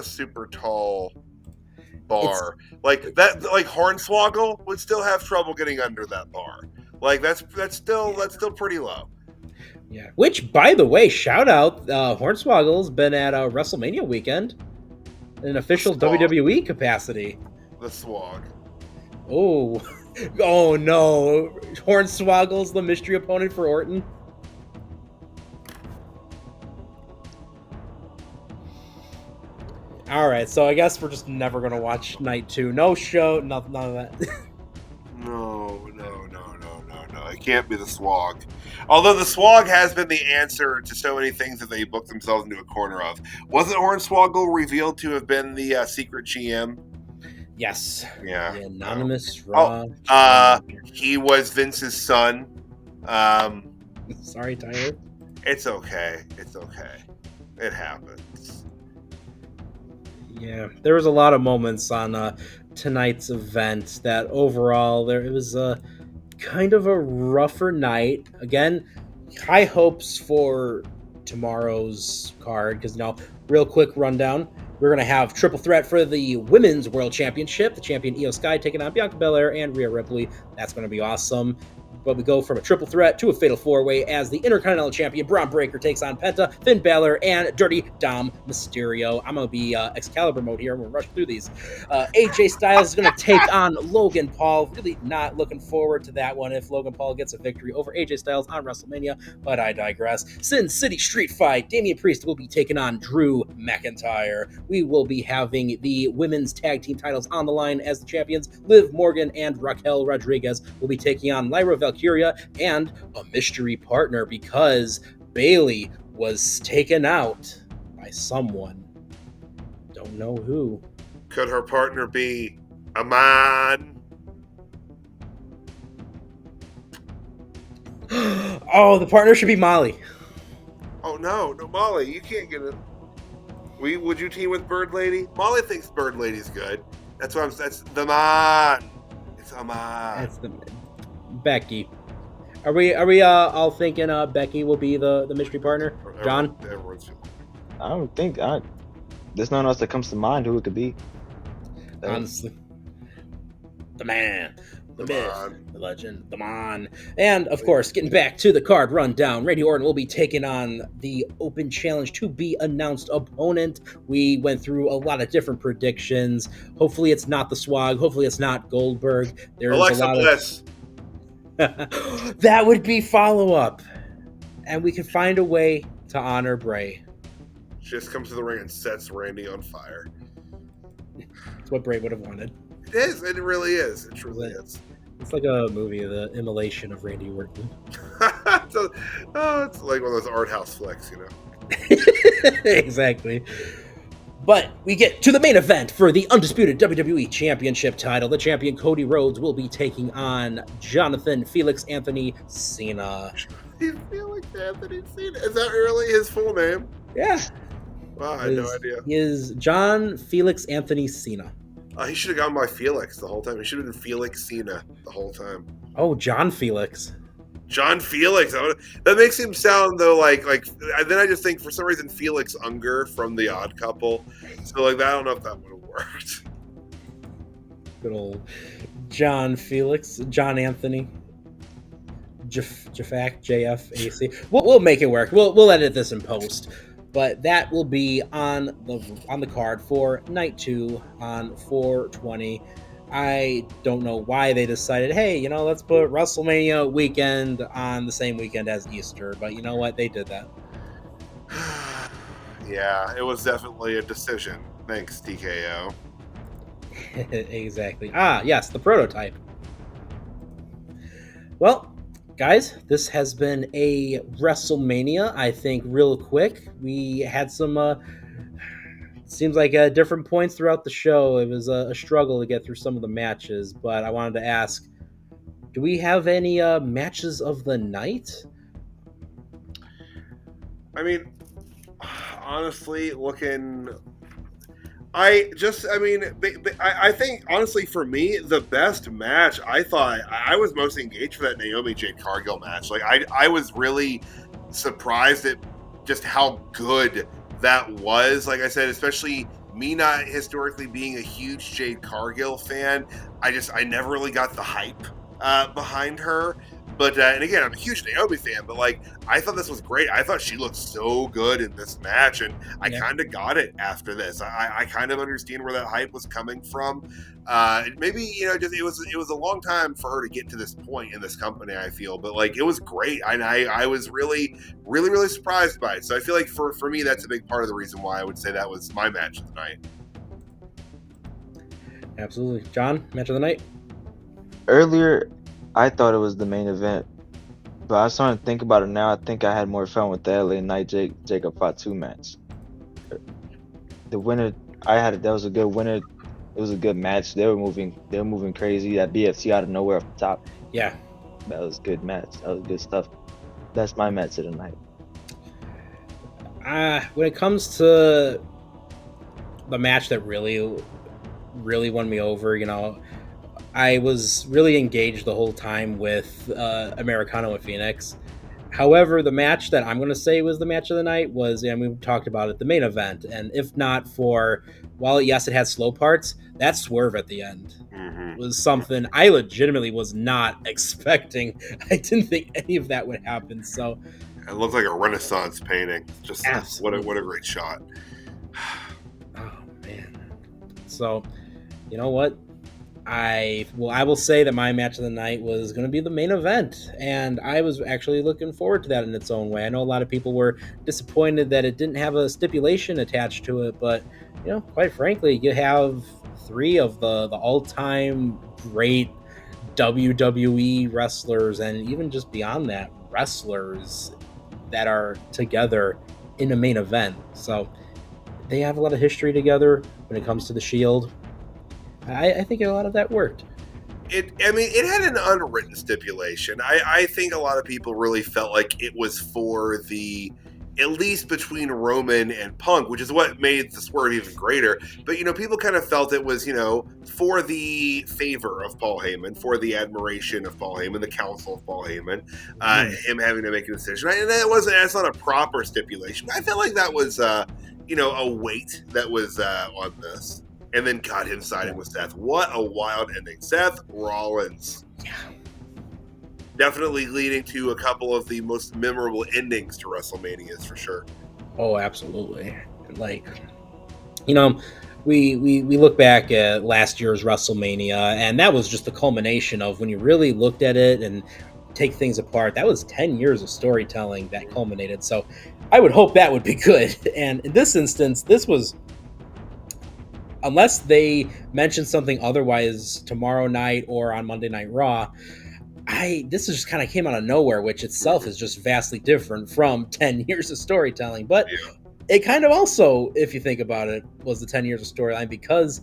Speaker 5: super tall bar. Like Hornswoggle would still have trouble getting under that bar. Like that's still pretty low.
Speaker 4: Yeah. Which, by the way, shout out, Hornswoggle's been at WrestleMania weekend in an official WWE capacity.
Speaker 5: The Swag.
Speaker 4: Oh, oh no! Hornswoggle's the mystery opponent for Orton. All right, so I guess we're just never gonna watch night 2. No show, none of that.
Speaker 5: No. It can't be the Swag. Although the Swag has been the answer to so many things that they booked themselves into a corner of. Wasn't Hornswoggle revealed to have been the secret GM?
Speaker 4: Yes.
Speaker 5: Yeah.
Speaker 4: The anonymous
Speaker 5: he was Vince's son.
Speaker 4: Sorry, Tyler.
Speaker 5: It's okay. It happens.
Speaker 4: Yeah, there was a lot of moments on tonight's event that overall it was kind of a rougher night. Again, high hopes for tomorrow's card because real quick rundown. We're going to have triple threat for the Women's World Championship. The champion Io Sky taking on Bianca Belair and Rhea Ripley. That's going to be awesome. But we go from a triple threat to a fatal four-way as the Intercontinental Champion Braun Breaker takes on Penta, Finn Balor, and Dirty Dom Mysterio. I'm going to be Excalibur mode here. I'm going to rush through these. AJ Styles is going to take on Logan Paul. Really not looking forward to that one if Logan Paul gets a victory over AJ Styles on WrestleMania, but I digress. Sin City Street Fight. Damian Priest will be taking on Drew McIntyre. We will be having the women's tag team titles on the line as the champions. Liv Morgan and Raquel Rodriguez will be taking on Lyra Valkyria and a mystery partner because Bayley was taken out by someone. Don't know who.
Speaker 5: Could her partner be a man?
Speaker 4: Oh, the partner should be Molly.
Speaker 5: Oh no, Molly, you can't get it. Would you team with Bird Lady? Molly thinks Bird Lady's good. That's the man. It's a man.
Speaker 4: That's the Becky. Are we all thinking Becky will be the mystery partner? John?
Speaker 6: I don't think there's no one else that comes to mind who it could be.
Speaker 4: Honestly. The man. The myth, the legend, the man. And, of course, getting back to the card rundown, Randy Orton will be taking on the open challenge to be announced opponent. We went through a lot of different predictions. Hopefully it's not the Swag. Hopefully it's not Goldberg. There's
Speaker 5: Alexa Bliss.
Speaker 4: That would be follow-up. And we can find a way to honor Bray.
Speaker 5: She just comes to the ring and sets Randy on fire.
Speaker 4: That's what Bray would have wanted.
Speaker 5: It is. It really is. It truly is.
Speaker 4: It's like a movie, the immolation of Randy Orton.
Speaker 5: It's like one of those art house flicks,
Speaker 4: Exactly. But we get to the main event for the undisputed WWE Championship title. The champion Cody Rhodes will be taking on Jonathan Felix Anthony Cena.
Speaker 5: Felix Anthony Cena. Is that really his full name?
Speaker 4: Yeah.
Speaker 5: Wow, I had no idea.
Speaker 4: He is John Felix Anthony Cena.
Speaker 5: He should have gone by Felix the whole time. He should have been Felix Cena the whole time.
Speaker 4: Oh, John Felix.
Speaker 5: John Felix. That makes him sound though like. Then I just think for some reason Felix Unger from The Odd Couple. So I don't know if that would have worked.
Speaker 4: Good old John Felix, John Anthony, JFAC, JFAC. We'll make it work. We'll edit this in post. but that will be on the card for night 2 on 4/20. I don't know why they decided, hey, let's put WrestleMania weekend on the same weekend as Easter, but you know what? They did that.
Speaker 5: Yeah, it was definitely a decision. Thanks, TKO.
Speaker 4: Exactly. Yes, the prototype. Well, guys, this has been a WrestleMania. I think real quick, we had some seems like different points throughout the show. It was a struggle to get through some of the matches, but I wanted to ask, do we have any matches of the night?
Speaker 5: I mean, honestly, I think, honestly, for me, the best match, I thought, I was most engaged for that Naomi Jade Cargill match. Like, I was really surprised at just how good that was. Like I said, especially me not historically being a huge Jade Cargill fan, I never really got the hype behind her. But and again, I'm a huge Naomi fan, but like, I thought this was great. I thought she looked so good in this match, and I kind of got it after this. I kind of understand where that hype was coming from. Maybe just it was a long time for her to get to this point in this company, I feel, but like, it was great, and I was really, really, really surprised by it. So I feel like for me, that's a big part of the reason why I would say that was my match of the night.
Speaker 4: Absolutely, John, match of the night.
Speaker 6: Earlier, I thought it was the main event, but I was starting to think about it now. I think I had more fun with the LA Knight Jacob Fatu match. The winner, that was a good winner. It was a good match. They were moving crazy. That BFT out of nowhere off the top.
Speaker 4: Yeah,
Speaker 6: that was a good match. That was good stuff. That's my match of the night.
Speaker 4: When it comes to the match that really, really won me over, I was really engaged the whole time with Americano and Phoenix. However, the match that I'm going to say was the match of the night was, and we talked about it, the main event. And if not for, while yes, it had slow parts, that swerve at the end was something I legitimately was not expecting. I didn't think any of that would happen. So
Speaker 5: it looked like a Renaissance painting. Just what a great shot.
Speaker 4: Oh man. So, you know what? I will say that my match of the night was going to be the main event, and I was actually looking forward to that in its own way. I know a lot of people were disappointed that it didn't have a stipulation attached to it, but quite frankly, you have 3 of the all-time great WWE wrestlers, and even just beyond that, wrestlers that are together in a main event. So they have a lot of history together when it comes to the Shield. I think a lot of that worked.
Speaker 5: It had an unwritten stipulation. I think a lot of people really felt like it was for the, at least between Roman and Punk, which is what made the swerve even greater. But, people kind of felt it was, for the favor of Paul Heyman, for the admiration of Paul Heyman, the counsel of Paul Heyman, him having to make a decision. And that's not a proper stipulation. I felt like that was, a weight that was on this. And then got him siding with Seth. What a wild ending. Seth Rollins.
Speaker 4: Yeah.
Speaker 5: Definitely leading to a couple of the most memorable endings to WrestleManias, for sure.
Speaker 4: Oh, absolutely. Like, we look back at last year's WrestleMania, and that was just the culmination of, when you really looked at it and take things apart, that was 10 years of storytelling that culminated. So I would hope that would be good. And in this instance, this was, unless they mention something otherwise tomorrow night or on Monday Night Raw, this just kind of came out of nowhere, which itself is just vastly different from 10 years of storytelling. But it kind of also, if you think about it, was the 10 years of storyline, because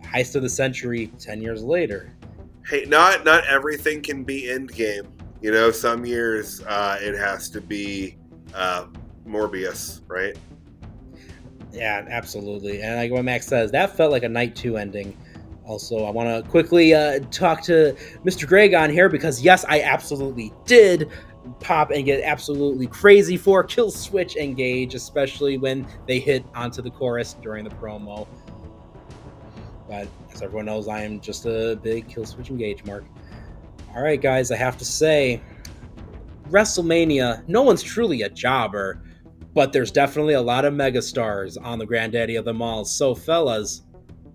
Speaker 4: Heist of the Century 10 years later.
Speaker 5: Hey, not everything can be Endgame. Some years it has to be Morbius, right?
Speaker 4: Yeah, absolutely. And like what Max says, that felt like a night 2 ending. Also, I want to quickly talk to Mr. Greg on here, because yes, I absolutely did pop and get absolutely crazy for Kill Switch Engage, especially when they hit onto the chorus during the promo. But as everyone knows, I am just a big Kill Switch Engage mark. All right, guys, I have to say, WrestleMania, no one's truly a jobber, but there's definitely a lot of megastars on the granddaddy of them all. So, fellas,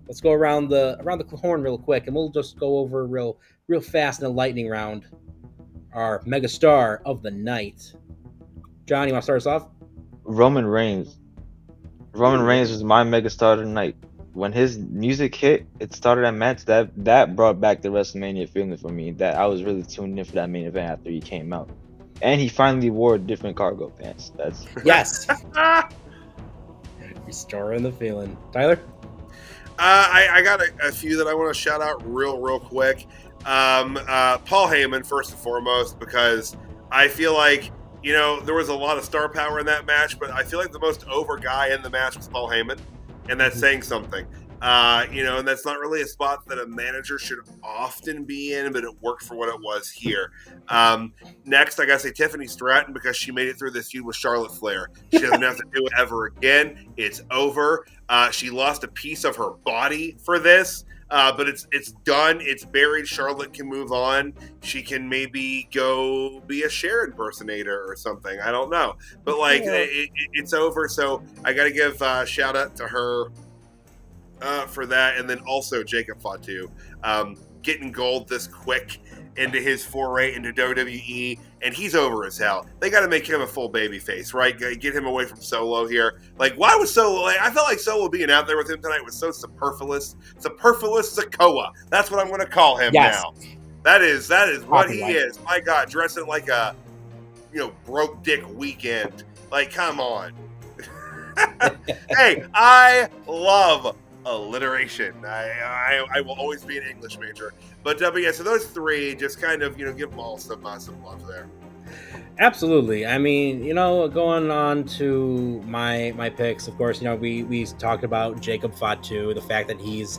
Speaker 4: let's go around the horn real quick, and we'll just go over real fast in a lightning round. Our megastar of the night. John, you want to start us off?
Speaker 6: Roman Reigns. Roman Reigns was my megastar tonight. When his music hit, it started that match that brought back the WrestleMania feeling for me. That I was really tuned in for that main event after he came out, and he finally wore different cargo pants. That's
Speaker 4: yes. Restoring the feeling, Tyler.
Speaker 5: I got a few that I want to shout out real quick. Paul Heyman first and foremost, because I feel like, you know, there was a lot of star power in that match, but I feel like the most over guy in the match was Paul Heyman, and that's saying something. You know, and that's not really a spot that a manager should often be in, but it worked for what it was here. Next, I gotta say Tiffany Stratton, because she made it through this feud with Charlotte Flair. She doesn't have to do it ever again. It's over. She lost a piece of her body for this. But it's done. It's buried. Charlotte can move on. She can maybe go be a Cher impersonator or something. I don't know. But like, it's over. So I got to give a shout out to her for that. And then also Jacob Fatu getting gold this quick into his foray into WWE, and he's over as hell. They got to make him a full baby face, right? Get him away from Solo here. Like, why was Solo? Like, I felt like Solo being out there with him tonight was so superfluous. Superfluous Sokoa. That's what I'm going to call him now. That is what he is. My God, dressing like a, you know, broke dick weekend. Like, come on. Hey, I love alliteration. I will always be an English major. But yeah, so those three, just kind of, you know, give them all some love there.
Speaker 4: Absolutely. I mean, you know, going on to my picks, of course, you know, we talked about Jacob Fatu, the fact that he's,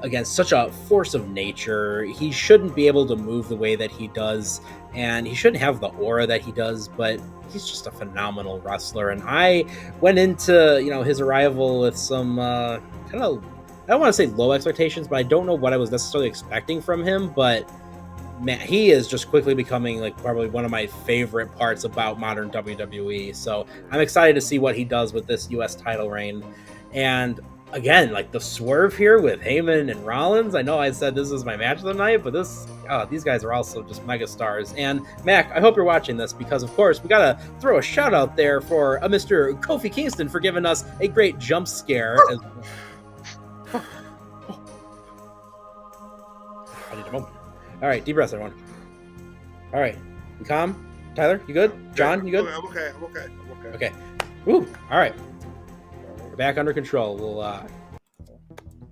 Speaker 4: again, such a force of nature. He shouldn't be able to move the way that he does, and he shouldn't have the aura that he does, but he's just a phenomenal wrestler. And I went into, you know, his arrival with some kind of, I don't want to say low expectations, but I don't know what I was necessarily expecting from him. But man, he is just quickly becoming like probably one of my favorite parts about modern WWE. So I'm excited to see what he does with this US title reign. And again, like the swerve here with Heyman and Rollins. I know I said this is my match of the night, but these guys are also just mega stars. And Mac, I hope you're watching this, because of course we gotta throw a shout out there for Mr. Kofi Kingston for giving us a great jump scare. I need a moment. All right, deep breaths, everyone. All right, you calm? Tyler, you good? John, you good?
Speaker 5: I'm okay.
Speaker 4: Okay. Woo. All right. We're back under control. We'll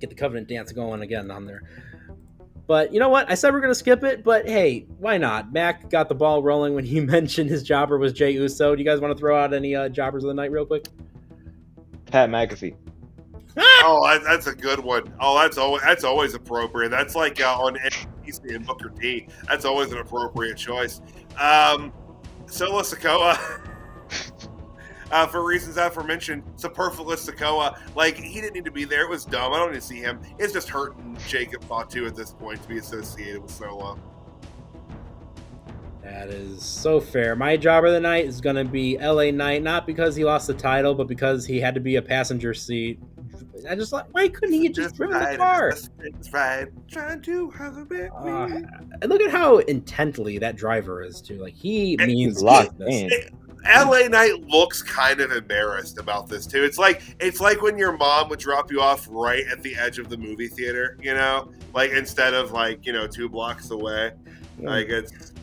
Speaker 4: get the Covenant dance going again on there. But you know what? I said we're going to skip it, but hey, why not? Mac got the ball rolling when he mentioned his jobber was Jey Uso. Do you guys want to throw out any jobbers of the night real quick?
Speaker 6: Pat McAfee.
Speaker 5: Oh, that's a good one. Oh, that's always appropriate. That's like on NBC and Booker T. That's always an appropriate choice. Solo Sikoa, for reasons aforementioned, superfluous Sikoa. Like, he didn't need to be there. It was dumb. I don't need to see him. It's just hurting Jacob Fatu at this point to be associated with Solo.
Speaker 4: That is so fair. My jobber of the night is going to be LA Knight, not because he lost the title, but because he had to be a passenger seat. I just like, why couldn't he just driven the car?
Speaker 5: That's right. Trying to have a bit.
Speaker 4: And look at how intently that driver is too. Like, he means business.
Speaker 5: LA Knight looks kind of embarrassed about this too. It's like when your mom would drop you off right at the edge of the movie theater, you know, like instead of like, you know, 2 blocks away. Yeah. Like, it's.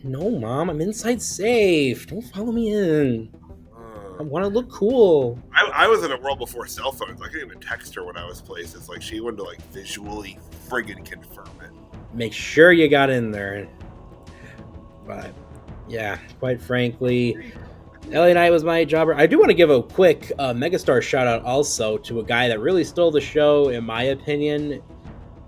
Speaker 4: No, Mom, I'm inside safe. Don't follow me in. I want to look cool.
Speaker 5: I was in a world before cell phones. I couldn't even text her when I was places. Like, she wanted to like visually friggin' confirm it.
Speaker 4: Make sure you got in there. But yeah, quite frankly, LA Knight was my jobber. I do want to give a quick megastar shout out also to a guy that really stole the show, in my opinion.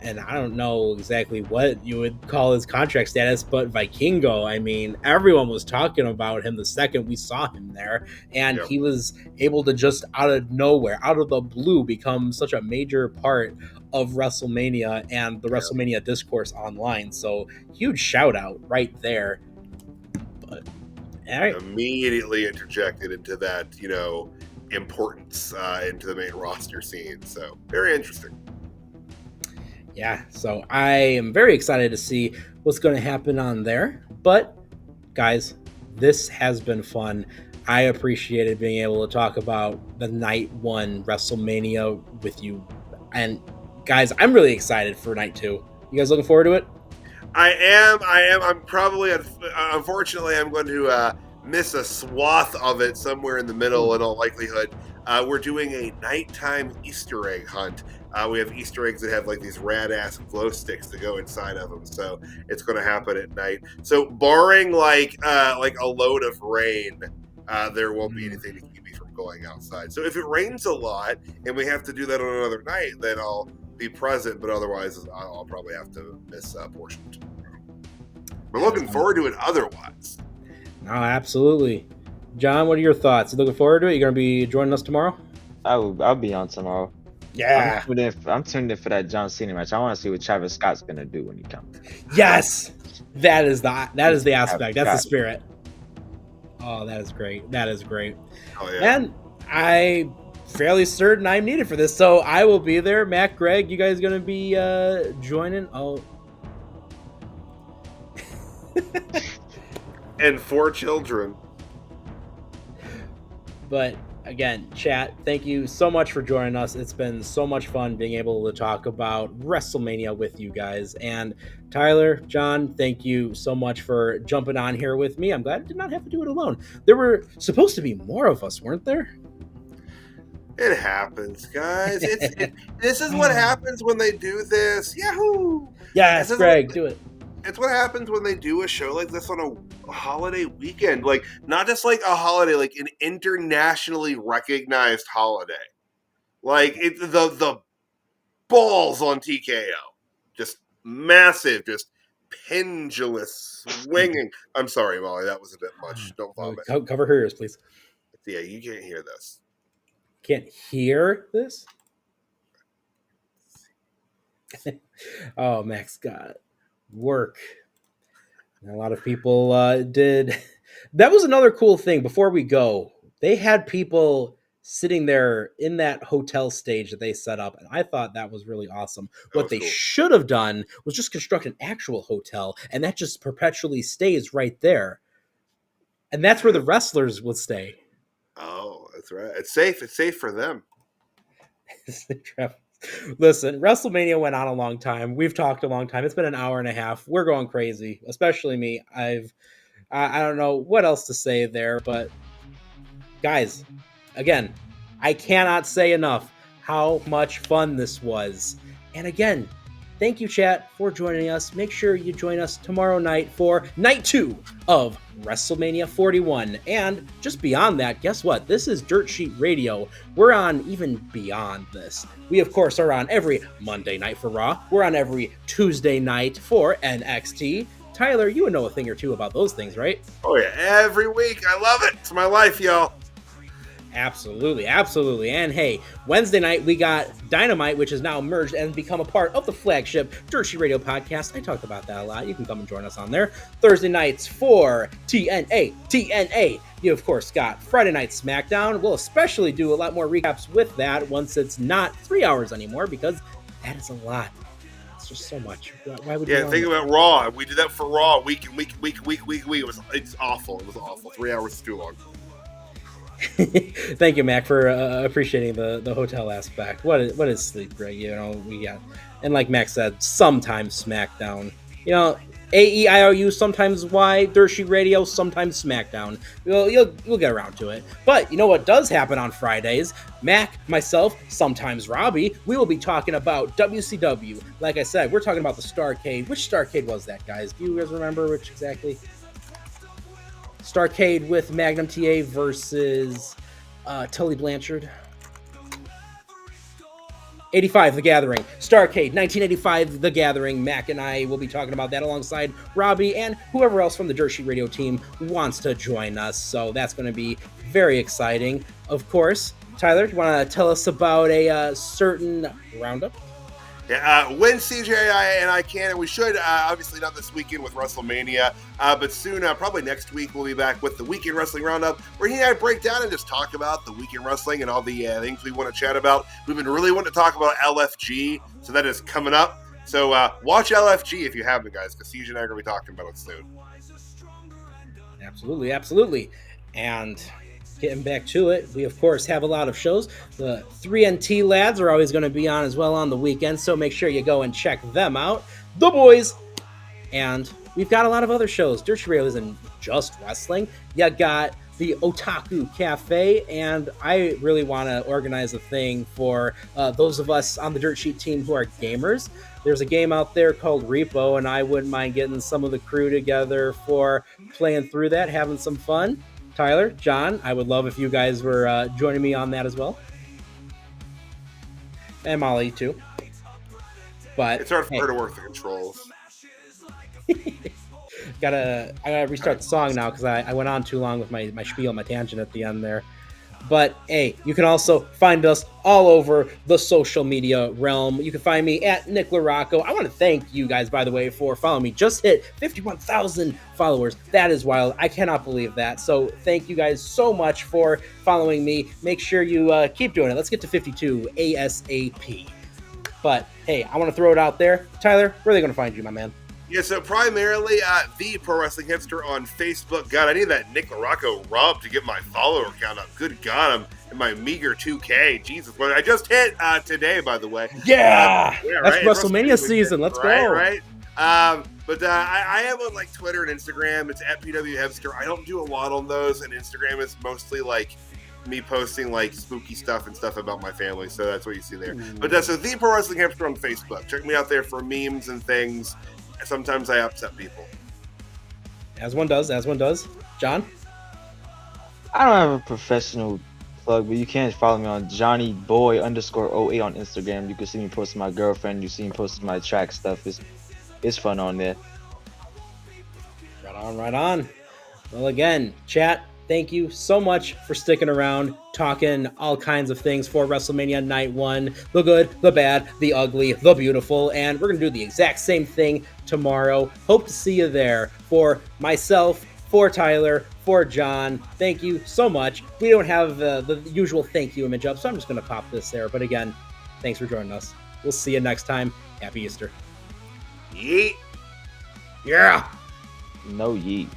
Speaker 4: And I don't know exactly what you would call his contract status, but Vikingo, I mean, everyone was talking about him the second we saw him there. And he was able to just out of nowhere, out of the blue, become such a major part of WrestleMania and the WrestleMania discourse online. So huge shout out right there. All right.
Speaker 5: immediately interjected into that, importance into the main roster scene. So very interesting.
Speaker 4: Yeah, so I am very excited to see what's going to happen on there. But guys, this has been fun. I appreciated being able to talk about the night one WrestleMania with you. And guys, I'm really excited for night two. You guys looking forward to it?
Speaker 5: I am. I'm probably, unfortunately, I'm going to miss a swath of it somewhere in the middle in all likelihood. We're doing a nighttime Easter egg hunt. We have Easter eggs that have like these rad ass glow sticks that go inside of them. So it's going to happen at night. So barring like a load of rain, there won't be anything to keep me from going outside. So if it rains a lot and we have to do that on another night, then I'll be present. But otherwise, I'll probably have to miss a portion. We're looking forward to it otherwise.
Speaker 4: No, absolutely. John, what are your thoughts? You looking forward to it? You going to be joining us tomorrow?
Speaker 6: I'll be on tomorrow.
Speaker 4: Yeah.
Speaker 6: I'm tuned in for that John Cena match. I want to see what Travis Scott's gonna do when he comes.
Speaker 4: Yes, that is the aspect. That's the spirit. Oh, that is great. That is great.
Speaker 5: Oh yeah.
Speaker 4: And I'm fairly certain I'm needed for this, so I will be there. Matt, Greg, you guys gonna be joining? Oh.
Speaker 5: And 4 children.
Speaker 4: But again, chat, thank you so much for joining us. It's been so much fun being able to talk about WrestleMania with you guys. And Tyler, John, thank you so much for jumping on here with me. I'm glad I did not have to do it alone. There were supposed to be more of us, weren't there?
Speaker 5: It happens, guys. This is what happens when they do this. Yahoo!
Speaker 4: Yes, Greg, do it.
Speaker 5: It's what happens when they do a show like this on a holiday weekend. Like, not just like a holiday, like an internationally recognized holiday. Like, the balls on TKO. Just massive, just pendulous swinging. I'm sorry, Molly, that was a bit much. Don't vomit.
Speaker 4: Cover her ears, please.
Speaker 5: Yeah, you can't hear this.
Speaker 4: Can't hear this? Oh, Max got work. And a lot of people did. That was another cool thing. Before we go, they had people sitting there in that hotel stage that they set up, and I thought that was really awesome. What they should have done was just construct an actual hotel, and that just perpetually stays right there. And that's where the wrestlers would stay.
Speaker 5: Oh, that's right. It's safe. It's safe for them.
Speaker 4: Listen, WrestleMania went on a long time. We've talked a long time. It's been an hour and a half. We're going crazy, especially me. I don't know what else to say there, but guys, again, I cannot say enough how much fun this was. And again, thank you, chat, for joining us. Make sure you join us tomorrow night for night 2 of WrestleMania 41. And just beyond that, guess what? This is Dirt Sheet Radio. We're on even beyond this. We, of course, are on every Monday night for Raw. We're on every Tuesday night for NXT. Tyler, you would know a thing or two about those things, right?
Speaker 5: Oh, yeah. Every week. I love it. It's my life, y'all.
Speaker 4: Absolutely, absolutely. And hey, Wednesday night we got Dynamite, which is now merged and become a part of the flagship Dirt Sheet Radio podcast. I talked about that a lot. You can come and join us on there. Thursday nights for TNA. You, of course, got Friday Night SmackDown. We'll especially do a lot more recaps with that once it's not 3 hours anymore, because that is a lot. It's just so much. Why would
Speaker 5: think about Raw. We did that for Raw week. It's awful. It was awful. 3 hours is too long.
Speaker 4: Thank you, Mac, for appreciating the hotel aspect. What is sleep, Greg? You know, we got, and like Mac said, sometimes SmackDown. You know, AEIOU, sometimes Y, Dirt Sheet Radio, sometimes SmackDown. We'll get around to it. But you know what does happen on Fridays? Mac, myself, sometimes Robbie, we will be talking about WCW. Like I said, we're talking about the Starrcade. Which Starrcade was that, guys? Do you guys remember which exactly? Starrcade with Magnum TA versus Tully Blanchard. 85, The Gathering. Starrcade, 1985, The Gathering. Mac and I will be talking about that alongside Robbie and whoever else from the Dirt Sheet Radio team wants to join us. So that's going to be very exciting. Of course, Tyler, do you want to tell us about a certain roundup?
Speaker 5: Yeah, when CJI and I can, and we should, obviously not this weekend with WrestleMania, but soon, probably next week, we'll be back with the Weekend Wrestling Roundup, where he and I break down and just talk about the Weekend Wrestling and all the things we want to chat about. We've been really wanting to talk about LFG, so that is coming up. So watch LFG if you haven't, guys, because CJ and I are going to be talking about it soon.
Speaker 4: Absolutely, absolutely. And getting back to it, we of course have a lot of shows. The 3NT lads are always going to be on as well on the weekend, so make sure you go and check them out. The boys. And we've got a lot of other shows. Dirt Sheet Radio isn't just wrestling. You got the Otaku Cafe, and I really want to organize a thing for those of us on the Dirt Sheet team who are gamers. There's a game out there called Repo, and I wouldn't mind getting some of the crew together for playing through that, having some fun. Tyler, John, I would love if you guys were joining me on that as well. And Molly, too. But
Speaker 5: it's hard for her to work the controls.
Speaker 4: I gotta restart the song now because I went on too long with my spiel, my tangent at the end there. But hey, you can also find us all over the social media realm. You can find me at Nick LaRocco. I want to thank you guys, by the way, for following me. Just hit 51,000 followers. That is wild. I cannot believe that. So thank you guys so much for following me. Make sure you keep doing it. Let's get to 52 ASAP. But hey, I want to throw it out there. Tyler, where are they going to find you, my man?
Speaker 5: Yeah, so primarily the Pro Wrestling Hipster on Facebook. God, I need that Nick LaRocco rub to get my follower count up. Good God, I'm in my meager 2K. Jesus, what I just hit today, by the way.
Speaker 4: Yeah, that's
Speaker 5: right?
Speaker 4: WrestleMania season. Let's go.
Speaker 5: Right. But I am on like Twitter and Instagram. It's at PW Hipster. I don't do a lot on those, and Instagram is mostly like me posting like spooky stuff and stuff about my family. So that's what you see there. But so the Pro Wrestling Hipster on Facebook. Check me out there for memes and things. Sometimes I upset people.
Speaker 4: As one does. John?
Speaker 6: I don't have a professional plug, but you can follow me on JohnnyBoy_08 on Instagram. You can see me posting my girlfriend. You see me posting my track stuff. It's fun on there.
Speaker 4: Right on. Well, again, chat, thank you so much for sticking around, talking all kinds of things for WrestleMania Night 1. The good, the bad, the ugly, the beautiful. And we're going to do the exact same thing tomorrow. Hope to see you there. For myself, for Tyler, for John, thank you so much. We don't have the usual thank you image up, so I'm just going to pop this there. But again, thanks for joining us. We'll see you next time. Happy Easter.
Speaker 5: Yeet.
Speaker 4: Yeah.
Speaker 6: No yeet.